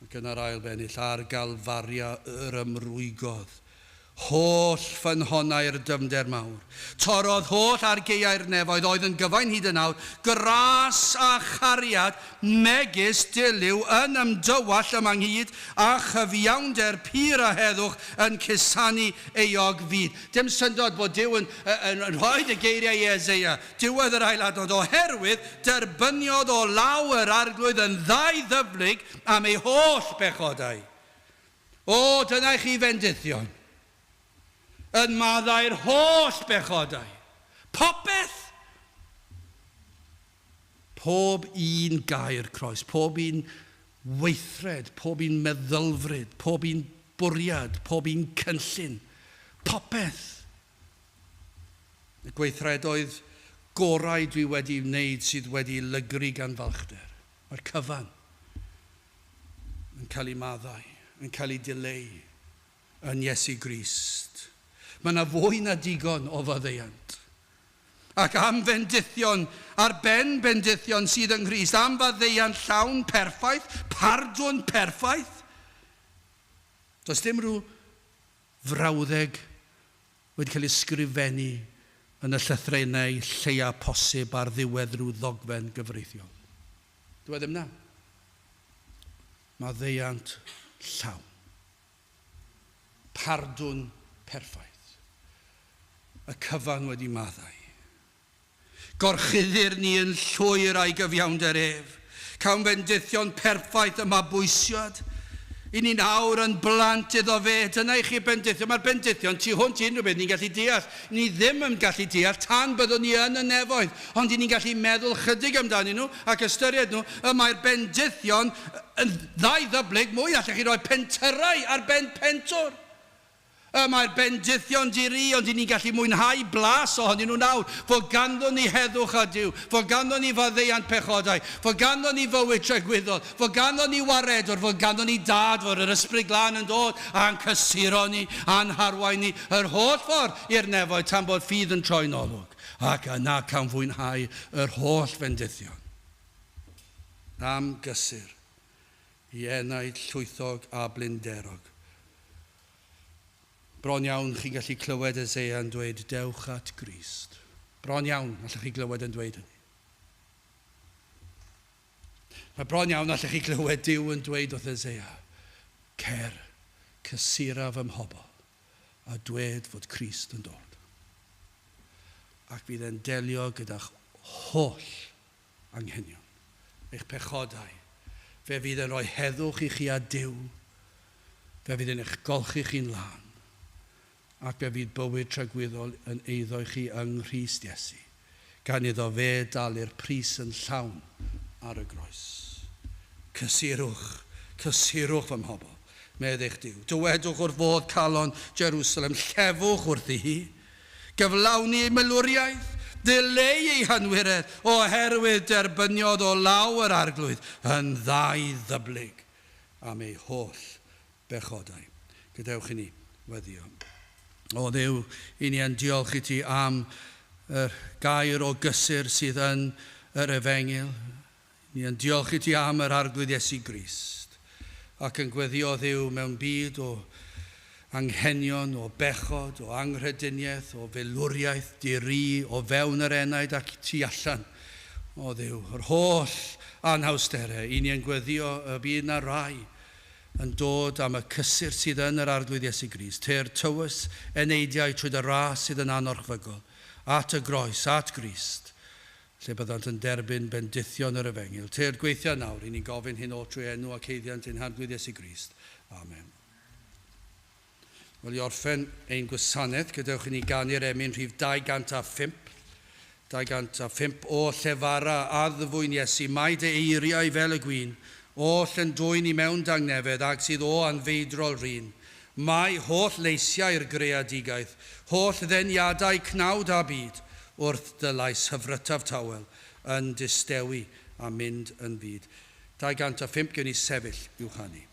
Ac yn yr ail bennill ar galfaria yr ymrwygodd. Holl ffynhonnau'r dyfnder mawr. Torodd holl ar geiau'r nefoedd oedd yn gyfain hyd yn awr. Gras a chariad megis dilyw yn ymdywall yma nghyd a chyfiawnder pur a heddwch yn cusanu eog fyd. Dim syndod bod Dyw yn rhoi y geiriau I Eseia. Diwedd yr ailadnod oherwydd derbyniodd o law yr arglwydd yn ddau ddyflig am ei holl bechodau. O, dyna I chi fendithion. Yn maddau'r holl bechodau. Popeth. Pob un gair croes, pob un weithred, pob un meddylfryd, pob un bwriad, pob un cynllun. Popeth. Y gweithredoedd gorau dwi wedi wneud sydd wedi lygru gan falchder. Mae'r cyfan yn cael ei maddau, yn cael ei dileu yn Iesu Grist. Mae yna fwy na digon o faddeuant. Ac am fendithion, ar ben bendithion sydd yng Nghrist, am faddeuant llawn perffaith, pardwn perffaith. Does dim rhyw frawddeg wedi cael ei sgrifennu yn y llythrennau lleia posib ar ddiwedd rhyw ddogfen gyfreithiol. Dwi ddim na. Maddeuant llawn. Pardwn perffaith. Y cyfan wedi maddau. Gorchuddir ni yn llwyr a'i gyfiawnder ef. Cawn bendithion perffaith yma bwysiad. I ni nawr yn blant iddo fe. Dyna I chi bendithion. Mae'r bendithion tu hwnt I unrhyw beth ni'n gallu deall. Ni ddim yn gallu deall tan byddwn ni yn y nefoedd. Ond ni'n gallu meddwl chydig amdanyn nhw ac ystyried nhw. Mae'r bendithion yn ddau ddyblyg mwy. Allech chi roi pentyrau ar ben pentwr. Mae'r bendithion diri, ond ni'n gallu mwynhau blas ohonyn nhw nawr. Fo ganddo ni heddwch a Dyw, fo ganddo ni faddeuant pechodau, fo ganddo ni fywyd tregwyddol, fo ganddo ni waredwr, fo ganddo ni dad fod yr ysbryd glân yn dod a'n cysuro ni, a'n harwain ni, yr holl ffordd i'r nefoedd tan bod ffydd yn troi'n olwg. Ac yna cawn fwynhau yr holl bendithion. Am gysur, I enaid llwythog a blinderog. Bron iawn chi'n gallu clywed Eseia yn dweud, dewch at Grist. Bron iawn allech chi glywed yn dweud hynny. Mae bron iawn allech chi glywed Dyw yn dweud wrth Eseia, cer, cysura fy mhobol, a dwed fod Crist yn dod. Ac bydd e'n delio gyda'ch holl anghenion, eich pechodau. Fe fydd e'n rhoi heddwch I chi a Dyw. Fe fydd e'n eich golchi chi'n lan. Ac fe fydd bywyd tragwyddol yn eiddo chi yng Nghrist Iesu. Gan iddo fe dalu'r pris yn llawn ar y groes. Cysirwch fy mhobol, meddych Dyw. Dywedwch wrth fod calon Jerusalem, llefwch wrthi hi. Gyflawni ei milwriaeth, dileu ei hanwired, oherwydd derbyniodd o law yr arglwydd yn ddau ddyblyg am ei holl bechodau. Gadewch I ni weddio. O Dduw, I ni yn diolch I ti am y gair o gysur sydd yn yr Efengyl. Ni yn diolch I ti am yr arglwydd Iesu Grist. Ac yn gweddio Dduw mewn byd o anghenion, o bechod, o anghrediniaeth, o felwriaeth, diri, o fewn yr enaid ac tu allan. O Dduw, yr holl anhawsterau. I ni yn gweddio y byd na rai yn dod am y cysur sydd yn yr arglwydd Iesu Grist. Te'r tywys eneidiau trwy dy ras sydd yn anorchfygol. at y groes, at Grist, lle byddant yn derbyn bendithion yr Efengyl. Te'r gweithio nawr, i ni gofyn hyn o trwy enw ac eiddiant ein harglwydd Iesu Grist. Amen. Wel, i orffen ein gwasanaeth, gadewch i ni ganu'r emyn rhif 205. 205 o llefara a ddyfwyn Iesu, mae dy eiriau fel y gwyn, oll yn dwyn i mewn dangnefedd ac sydd o anfeidrol rhin. Mae holl leisiau'r greadigaeth, holl ddeniadau cnawd a byd, wrth dylais hyfrytaf tawel yn distewi a mynd yn byd. 205 gewn ni sefyll i'w chanu.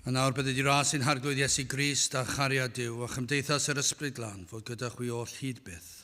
A nawr bydd wedi ras i'n harglwydd Iesu Grist a chariad Duw a chymdeithas yr Ysbryd Glân fod gyda chwi oll hyd byth.